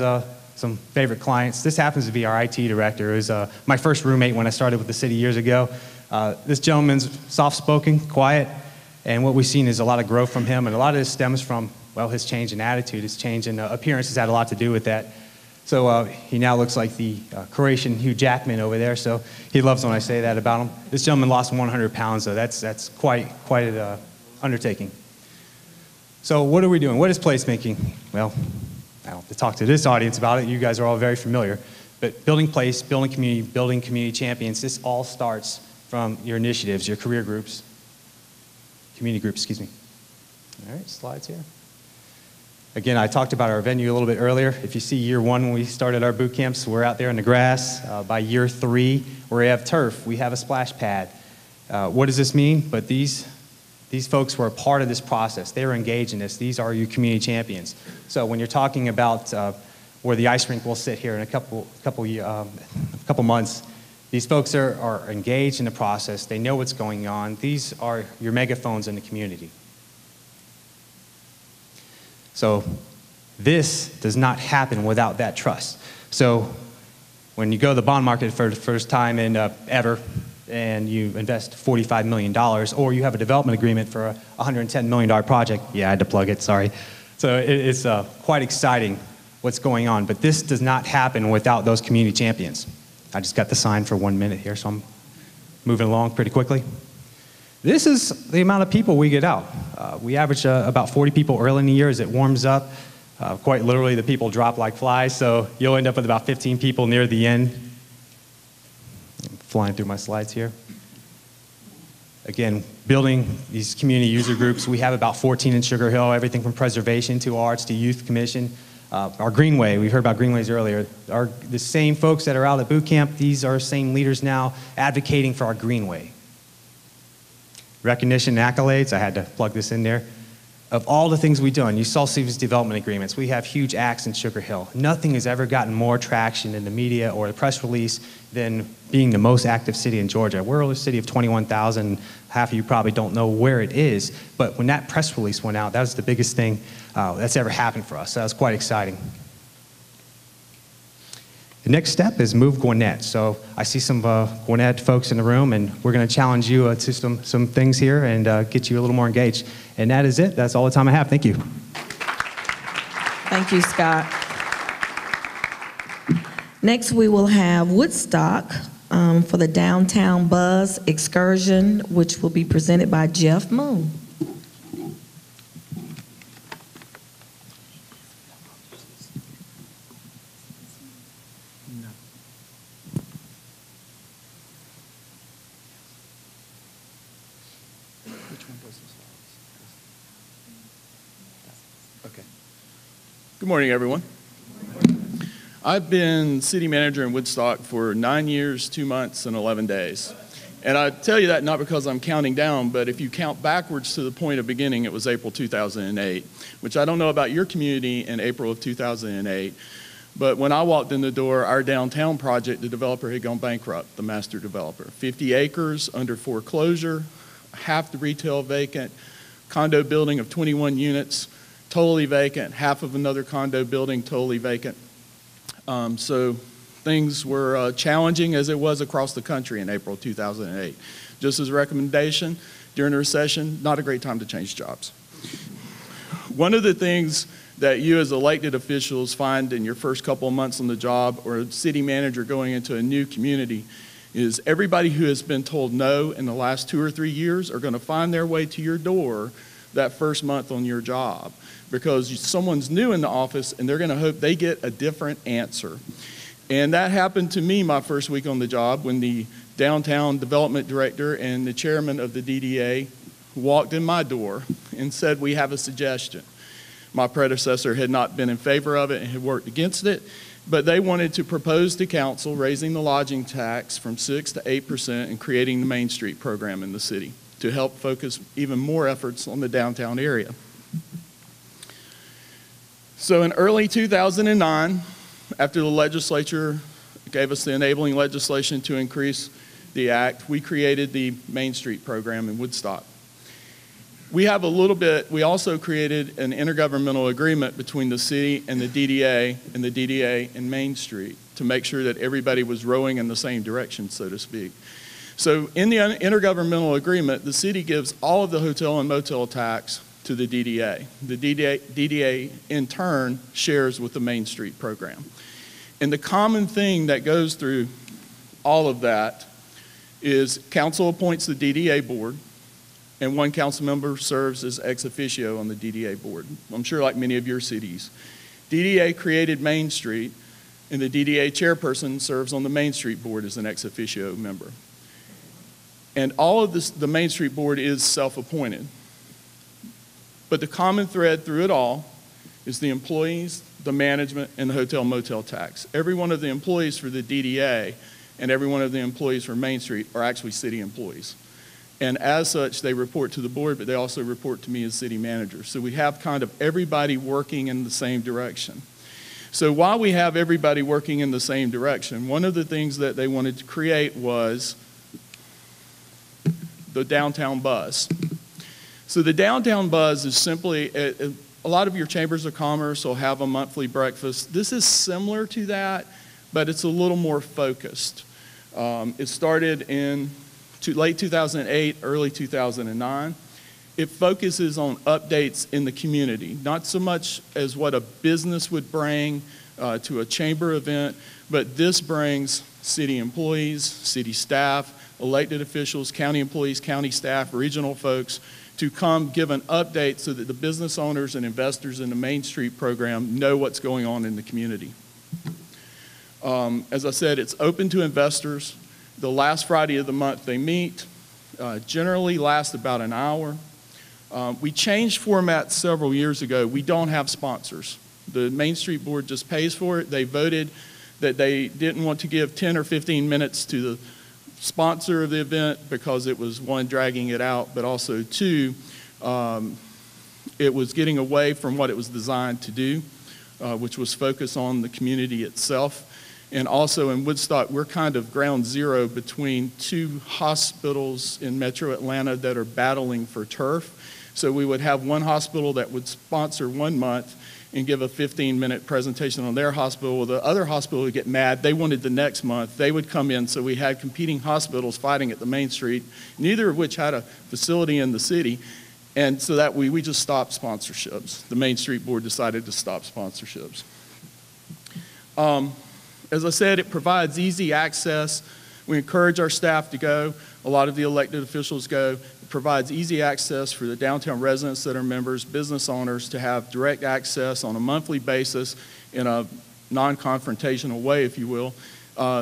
Speaker 13: some favorite clients. This happens to be our IT director. It was my first roommate when I started with the city years ago. This gentleman's soft-spoken, quiet, and what we've seen is a lot of growth from him, and a lot of this stems from, well, his change in attitude, his change in appearance has had a lot to do with that. So he now looks like the Croatian Hugh Jackman over there, so he loves when I say that about him. This gentleman lost 100 pounds, so that's quite an undertaking. So what are we doing? What is placemaking? Well, I don't have to talk to this audience about it. You guys are all very familiar. But building place, building community champions, this all starts from your initiatives, your career groups, community groups, excuse me. All right, slides here. Again, I talked about our venue a little bit earlier. If you see year 1 when we started our boot camps, we're out there in the grass. By year 3, we have turf. We have a splash pad. What does this mean? But these folks were a part of this process. They were engaged in this. These are your community champions. So when you're talking about where the ice rink will sit here in a couple months, these folks are engaged in the process. They know what's going on. These are your megaphones in the community. So this does not happen without that trust. So when you go to the bond market for the first time in ever, and you invest $45 million, or you have a development agreement for a $110 million project, yeah, I had to plug it, sorry. So it's quite exciting what's going on, but this does not happen without those community champions. I just got the sign for 1 minute here, so I'm moving along pretty quickly. This is the amount of people we get out. We average about 40 people early in the year as it warms up. Quite literally, the people drop like flies, so you'll end up with about 15 people near the end. I'm flying through my slides here. Again, building these community user groups. We have about 14 in Sugar Hill, everything from preservation to arts to youth commission. Our Greenway, we heard about Greenways earlier. The same folks that are out at boot camp, these are same leaders now advocating for our Greenway. Recognition and accolades, I had to plug this in there. Of all the things we've done, you saw cities development agreements. We have huge acts in Sugar Hill. Nothing has ever gotten more traction in the media or the press release than being the most active city in Georgia. We're a city of 21,000. Half of you probably don't know where it is, but when that press release went out, that was the biggest thing that's ever happened for us. That was quite exciting. The next step is move Gwinnett. So I see some Gwinnett folks in the room, and we're going to challenge you to some things here and get you a little more engaged. And that is it. That's all the time I have. Thank you.
Speaker 1: Thank you, Scott. Next, we will have Woodstock for the Downtown Buzz Excursion, which will be presented by Jeff Moon.
Speaker 14: Good morning, everyone. I've been city manager in Woodstock for 9 years, 2 months, and 11 days. And I tell you that not because I'm counting down, but if you count backwards to the point of beginning, it was April 2008, which I don't know about your community in April of 2008. But when I walked in the door, our downtown project, the developer had gone bankrupt, the master developer. 50 acres under foreclosure, half the retail vacant, condo building of 21 units, totally vacant, half of another condo building totally vacant. So things were challenging as it was across the country in April 2008. Just as a recommendation, during the recession, not a great time to change jobs. One of the things that you as elected officials find in your first couple of months on the job, or a city manager going into a new community, is everybody who has been told no in the last 2 or 3 years are going to find their way to your door that first month on your job, because someone's new in the office and they're going to hope they get a different answer. And that happened to me my first week on the job when the downtown development director and the chairman of the DDA walked in my door and said, "We have a suggestion." My predecessor had not been in favor of it and had worked against it, but they wanted to propose to council raising the lodging tax from 6 to 8% and creating the Main Street program in the city to help focus even more efforts on the downtown area. So in early 2009, after the legislature gave us the enabling legislation to increase the act, we created the Main Street program in Woodstock. We also created an intergovernmental agreement between the city and the DDA and Main Street to make sure that everybody was rowing in the same direction, so to speak. So in the intergovernmental agreement, the city gives all of the hotel and motel tax to the DDA. The DDA in turn shares with the Main Street program. And the common thing that goes through all of that is council appoints the DDA board, and one council member serves as ex officio on the DDA board. I'm sure like many of your cities. DDA created Main Street, and the DDA chairperson serves on the Main Street board as an ex officio member. And all of this, the Main Street board is self-appointed. But the common thread through it all is the employees, the management, and the hotel motel tax. Every one of the employees for the DDA and every one of the employees for Main Street are actually city employees. And as such, they report to the board, but they also report to me as city manager. So we have kind of everybody working in the same direction. So while we have everybody working in the same direction, one of the things that they wanted to create was the downtown buzz. So the downtown buzz is simply, a lot of your chambers of commerce will have a monthly breakfast. This is similar to that, but it's a little more focused. It started in late 2008, early 2009. It focuses on updates in the community, not so much as what a business would bring to a chamber event, but this brings city employees, city staff, elected officials, county employees, county staff, regional folks to come give an update so that the business owners and investors in the Main Street program know what's going on in the community. As I said, it's open to investors. The last Friday of the month they meet, generally lasts about an hour. We changed format several years ago. We don't have sponsors. The Main Street Board just pays for it. They voted that they didn't want to give 10 or 15 minutes to the sponsor of the event because it was, one, dragging it out, but also two, it was getting away from what it was designed to do, which was focus on the community itself. And also in Woodstock, we're kind of ground zero between two hospitals in Metro Atlanta that are battling for turf. So we would have one hospital that would sponsor 1 month and give a 15-minute presentation on their hospital. Well, the other hospital would get mad. They wanted the next month. They would come in. So we had competing hospitals fighting at the Main Street, neither of which had a facility in the city. And so that we just stopped sponsorships. The Main Street Board decided to stop sponsorships. As I said, it provides easy access. We encourage our staff to go. A lot of the elected officials go. It provides easy access for the downtown residents that are members, business owners, to have direct access on a monthly basis in a non-confrontational way, if you will,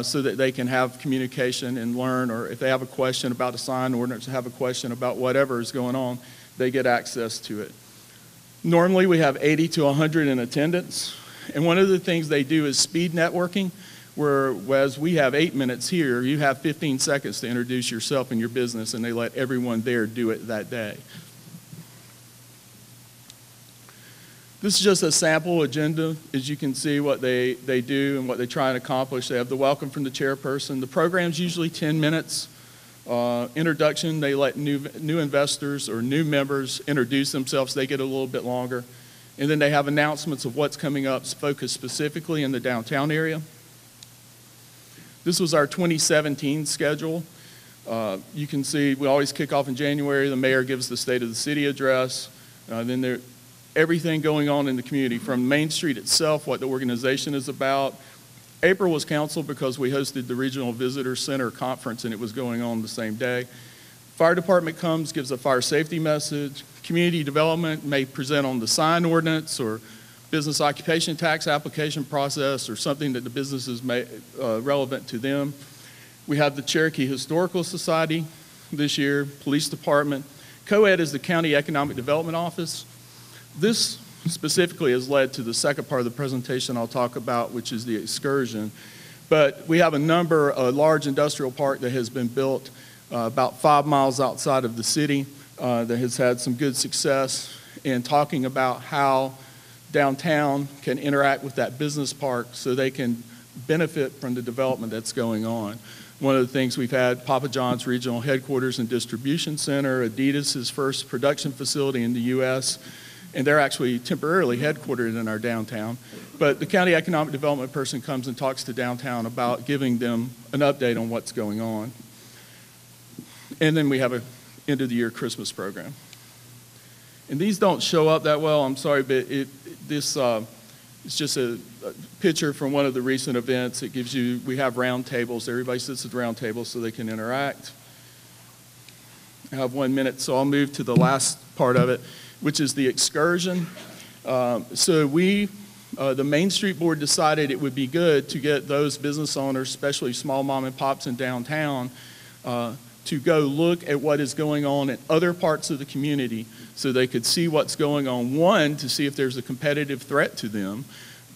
Speaker 14: so that they can have communication and learn, or if they have a question about a sign ordinance, have a question about whatever is going on, they get access to it. Normally we have 80 to 100 in attendance. And one of the things they do is speed networking, whereas we have 8 minutes here, you have 15 seconds to introduce yourself and your business, and they let everyone there do it that day. This is just a sample agenda. As you can see what they do and what they try and accomplish. They have the welcome from the chairperson. The program's usually 10 minutes. Introduction, they let new investors or new members introduce themselves. They get a little bit longer. And then they have announcements of what's coming up focused specifically in the downtown area. This was our 2017 schedule. You can see we always kick off in January. The mayor gives the State of the City address. Then everything going on in the community from Main Street itself, what the organization is about. April was canceled because we hosted the Regional Visitor Center Conference and it was going on the same day. Fire department comes, gives a fire safety message. Community development may present on the sign ordinance or business occupation tax application process or something that the businesses may relevant to them. We have the Cherokee Historical Society this year, police department. Co-ed is the County Economic Development Office. This specifically has led to the second part of the presentation I'll talk about, which is the excursion. But we have a large industrial park that has been built about 5 miles outside of the city that has had some good success in talking about how downtown can interact with that business park so they can benefit from the development that's going on. One of the things we've had, Papa John's Regional Headquarters and Distribution Center, Adidas' first production facility in the U.S., and they're actually temporarily headquartered in our downtown. But the county economic development person comes and talks to downtown about giving them an update on what's going on. And then we have an end of the year Christmas program. And these don't show up that well, I'm sorry, but it's just a picture from one of the recent events. It gives you, we have round tables, everybody sits at round tables so they can interact. I have 1 minute, so I'll move to the last part of it, which is the excursion. So the Main Street Board decided it would be good to get those business owners, especially small mom and pops in downtown, to go look at what is going on in other parts of the community so they could see what's going on. One, to see if there's a competitive threat to them.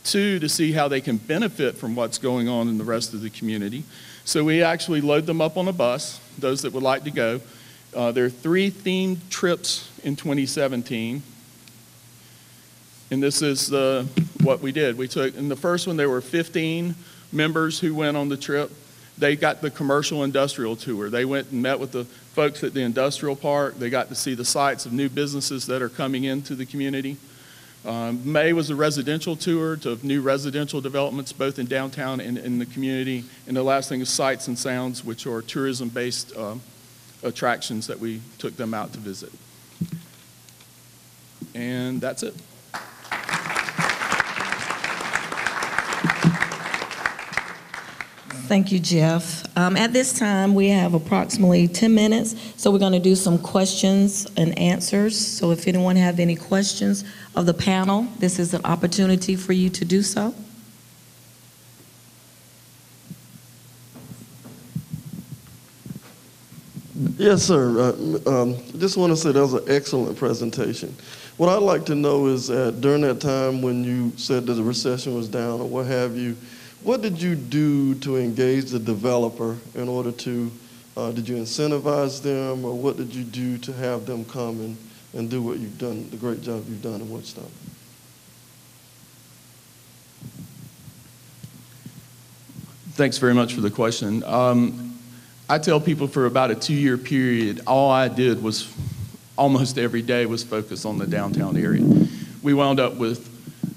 Speaker 14: Two, to see how they can benefit from what's going on in the rest of the community. So we actually load them up on a bus, those that would like to go. There are 3 themed trips in 2017. And this is what we did. We took, in the first one, there were 15 members who went on the trip. They got the commercial industrial tour. They went and met with the folks at the industrial park. They got to see the sites of new businesses that are coming into the community. May was a residential tour to new residential developments, both in downtown and in the community. And the last thing is sights and sounds, which are tourism-based attractions that we took them out to visit. And that's it.
Speaker 1: Thank you, Jeff. At this time, we have approximately 10 minutes, so we're going to do some questions and answers. So if anyone have any questions of the panel, this is an opportunity for you to do so.
Speaker 15: Yes, sir. Just want to say that was an excellent presentation. What I'd like to know is during that time when you said that the recession was down or what have you, what did you do to engage the developer in order to, did you incentivize them, or what did you do to have them come and do what you've done, the great job you've done in Woodstock?
Speaker 14: Thanks very much for the question. I tell people for about a 2-year period, all I did was almost every day was focus on the downtown area. We wound up with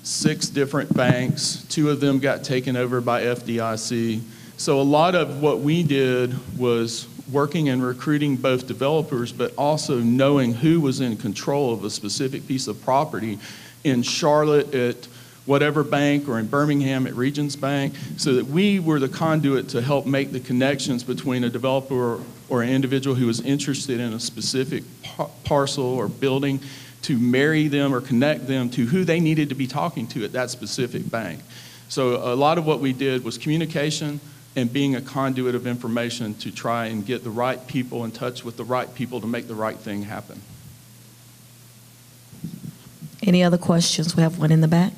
Speaker 14: 6 different banks. 2 of them got taken over by FDIC. So a lot of what we did was working and recruiting both developers, but also knowing who was in control of a specific piece of property in Charlotte at whatever bank or in Birmingham at Regions Bank, so that we were the conduit to help make the connections between a developer or an individual who was interested in a specific parcel or building to marry them or connect them to who they needed to be talking to at that specific bank. So a lot of what we did was communication and being a conduit of information to try and get the right people in touch with the right people to make the right thing happen.
Speaker 1: Any other questions? We have one in the back.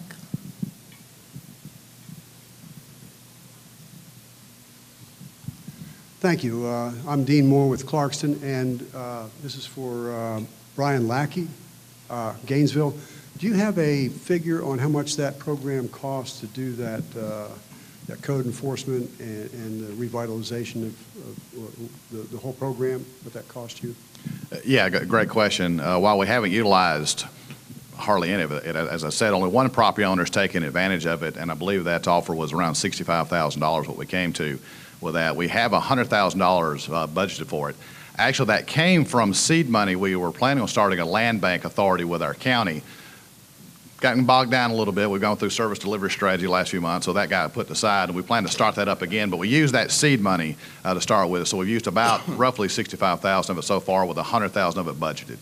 Speaker 16: Thank you. I'm Dean Moore with Clarkston, and this is for Brian Lackey, Gainesville. Do you have a figure on how much that program costs to do that, that code enforcement and the revitalization of the whole program, what that cost you?
Speaker 11: Yeah, great question. While we haven't utilized hardly any of it, as I said, only one property owner is taking advantage of it, and I believe that offer was around $65,000 what we came to with that. We have $100,000 budgeted for it. Actually, that came from seed money. We were planning on starting a land bank authority with our county. Gotten bogged down a little bit. We've gone through service delivery strategy the last few months, so that got put aside, and we plan to start that up again. But we used that seed money to start with, so we've used about roughly $65,000 of it so far, with $100,000 of it budgeted.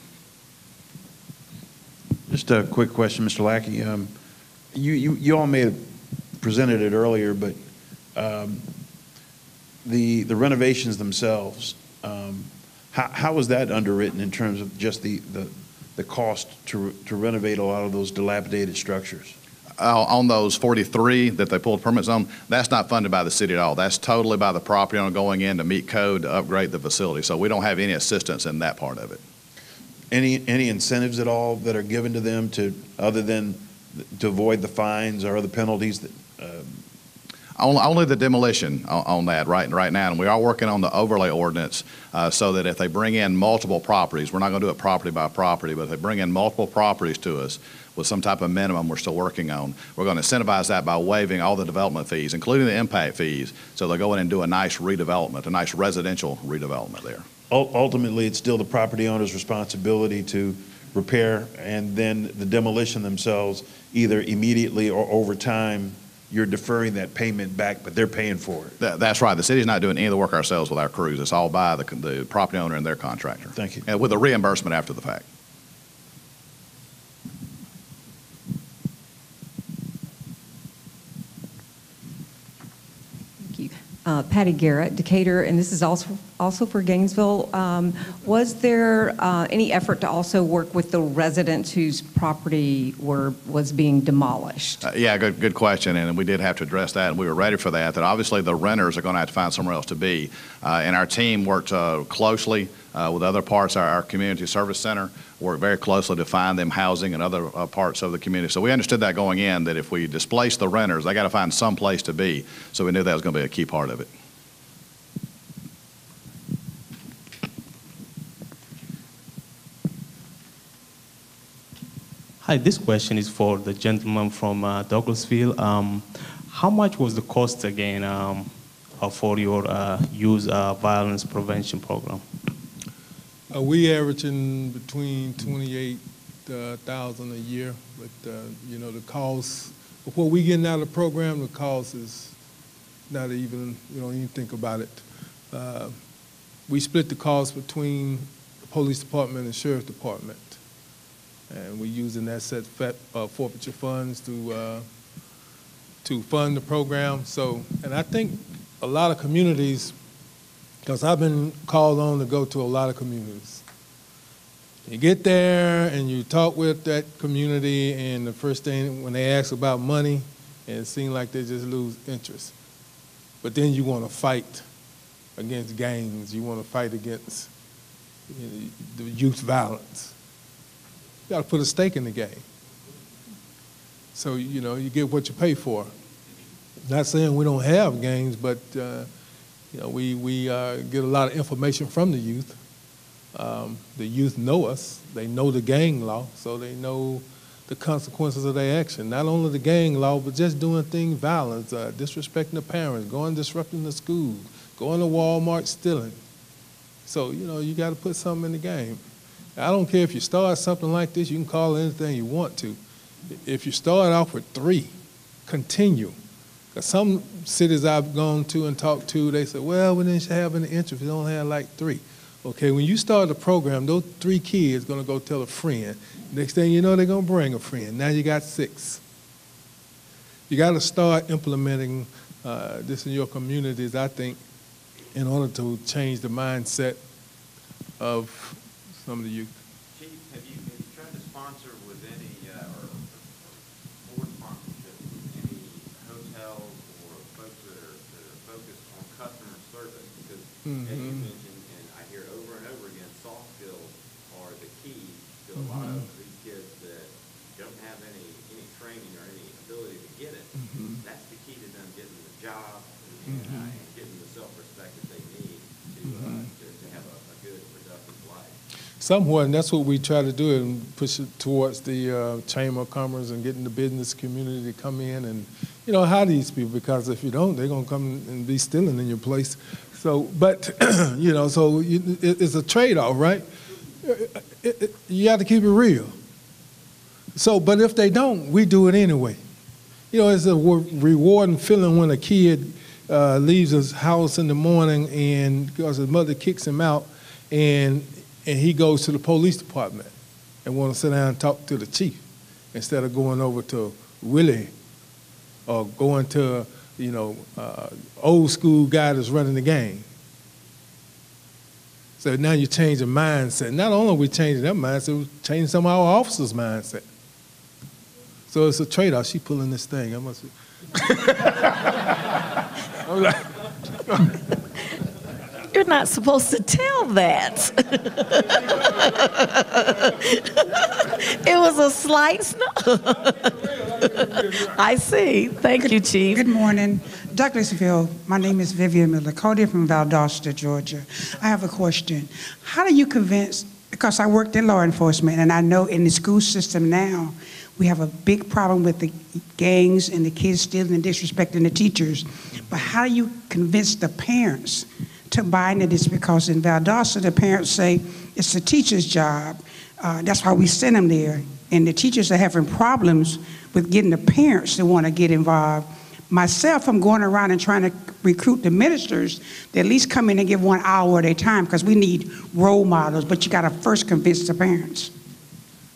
Speaker 17: Just a quick question, Mr. Lackey. You all may have presented it earlier, but the renovations themselves, how was that underwritten in terms of just the cost to renovate a lot of those dilapidated structures?
Speaker 11: On those 43 that they pulled permits on, that's not funded by the city at all. That's totally by the property owner going in to meet code to upgrade the facility. So we don't have any assistance in that part of it.
Speaker 17: Any incentives at all that are given to them to, other than to avoid the fines or other penalties that?
Speaker 11: Only the demolition on that right now, and we are working on the overlay ordinance so that if they bring in multiple properties, we're not going to do it property by property, but if they bring in multiple properties to us with some type of minimum we're still working on, we're going to incentivize that by waiving all the development fees, including the impact fees, so they'll go in and do a nice redevelopment, a nice residential redevelopment there.
Speaker 17: Ultimately, it's still the property owner's responsibility to repair, and then the demolition themselves, either immediately or over time, you're deferring that payment back, but they're paying for it.
Speaker 11: That's right. The city's not doing any of the work ourselves with our crews. It's all by the property owner and their contractor.
Speaker 17: Thank you.
Speaker 11: And with a reimbursement after the fact.
Speaker 18: Thank you. Patty Garrett, Decatur, and this is also for Gainesville. Was there any effort to also work with the residents whose property was being demolished?
Speaker 11: Yeah, good question, and we did have to address that, and we were ready for that. That obviously the renters are going to have to find somewhere else to be, and our team worked closely with other parts. Our community service center worked very closely to find them housing in other parts of the community. So we understood that going in, that if we displace the renters, they got to find some place to be. So we knew that was going to be a key part of it.
Speaker 19: Hi, this question is for the gentleman from Douglasville. How much was the cost again for your youth violence prevention program?
Speaker 3: We averaging between 28,000 a year, but you know, the cost before we getting out of the program, the cost is not even, you don't even think about it. We split the cost between the police department and the sheriff's department. And we're using asset forfeiture funds to fund the program. So, and I think a lot of communities, because I've been called on to go to a lot of communities. You get there and you talk with that community, and the first thing when they ask about money, and it seems like they just lose interest. But then you want to fight against gangs. You want to fight against the youth violence. You got to put a stake in the game. So, you know, you get what you pay for. Not saying we don't have gangs, but, you know, we get a lot of information from the youth. The youth know us. They know the gang law, so they know the consequences of their action. Not only the gang law, but just doing things violent, disrespecting the parents, going disrupting the school, going to Walmart, stealing. So, you know, you got to put something in the game. I don't care if you start something like this, you can call it anything you want to. If you start off with 3, continue. Because some cities I've gone to and talked to, they say, well, we didn't have any interest, we only have like 3. Okay, when you start the program, those 3 kids are going to go tell a friend. Next thing you know, they're going to bring a friend. Now you got 6. You got to start implementing this in your communities, I think, in order to change the mindset of some of the youth.
Speaker 20: Chief, have you tried to sponsor with any, or board sponsorship with any hotels or folks that are focused on customer service? Because
Speaker 14: that you mentioned, and I hear over and over again, soft skills are the key to a lot of these kids that don't have any training or any ability to get it. That's the key to them getting the job and getting the self-respect that they need to have a good, productive life.
Speaker 3: Somewhat, and that's what we try to do and push it towards the Chamber of Commerce and getting the business community to come in and, hire these people, because if you don't, they're going to come and be stealing in your place. So, but, it's a trade-off, right? You have to keep it real. So, but if they don't, we do it anyway. It's a rewarding feeling when a kid leaves his house in the morning and because his mother kicks him out and he goes to the police department and want to sit down and talk to the chief instead of going over to Willie or going to, old school guy that's running the game. So now you change the mindset. Not only are we changing their mindset, we're changing some of our officers' mindset. So it's a trade-off. She pulling this thing. I must be. I'm like,
Speaker 1: You're not supposed to tell that. It was a slight snub. I see. Thank you, Chief.
Speaker 21: Good morning. Douglasville, my name is Vivian Miller, Cody from Valdosta, Georgia. I have a question. How do you convince, because I worked in law enforcement and I know in the school system now, we have a big problem with the gangs and the kids stealing and disrespecting the teachers. But how do you convince the parents to buy into this? Because in Valdosta, the parents say it's the teacher's job. That's why we send them there. And the teachers are having problems with getting the parents to want to get involved. Myself, I'm going around and trying to recruit the ministers to at least come in and give 1 hour at a time, because we need role models, but you got to first convince the parents.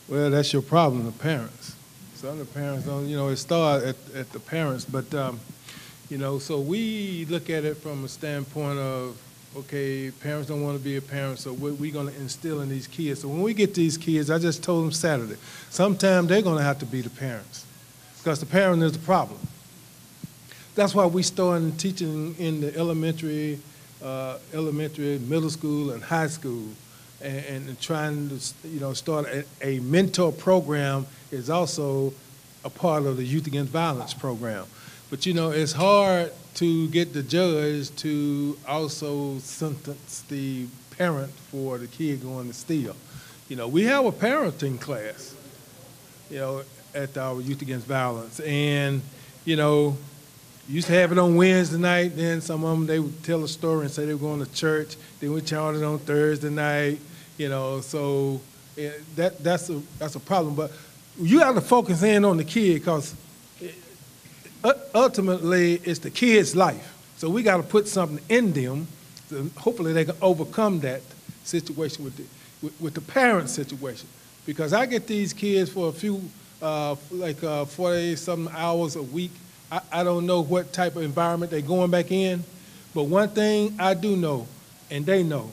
Speaker 3: Well, that's your problem, the parents. Some of the parents don't, it starts at the parents, but, so we look at it from a standpoint of, okay, parents don't want to be a parent, so what we're going to instill in these kids. So when we get these kids, I just told them Saturday, sometime they're going to have to be the parents, because the parent is the problem. That's why we started teaching in the elementary, middle school, and high school, and trying to, start a mentor program is also a part of the Youth Against Violence program. But, it's hard to get the judge to also sentence the parent for the kid going to steal. We have a parenting class, at our Youth Against Violence, and, used to have it on Wednesday night, then some of them, they would tell a story and say they were going to church, then we charge it on Thursday night, so that's a problem. But you have to focus in on the kid, because ultimately it's the kid's life. So we got to put something in them, so hopefully they can overcome that situation with the parent situation. Because I get these kids for a few, 40-something hours a week. I don't know what type of environment they're going back in, but one thing I do know, and they know,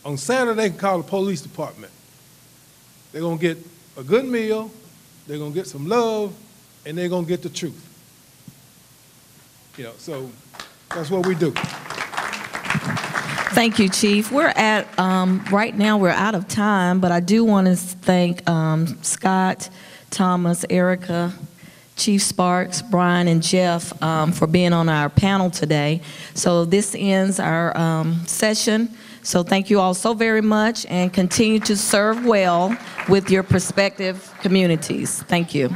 Speaker 3: on Saturday they can call the police department. They're going to get a good meal, they're going to get some love, and they're going to get the truth. So that's what we do.
Speaker 1: Thank you, Chief. We're at, right now we're out of time, but I do want to thank Scott, Thomas, Erica, Chief Sparks, Brian, and Jeff for being on our panel today. So this ends our session. So thank you all so very much, and continue to serve well with your prospective communities. Thank you.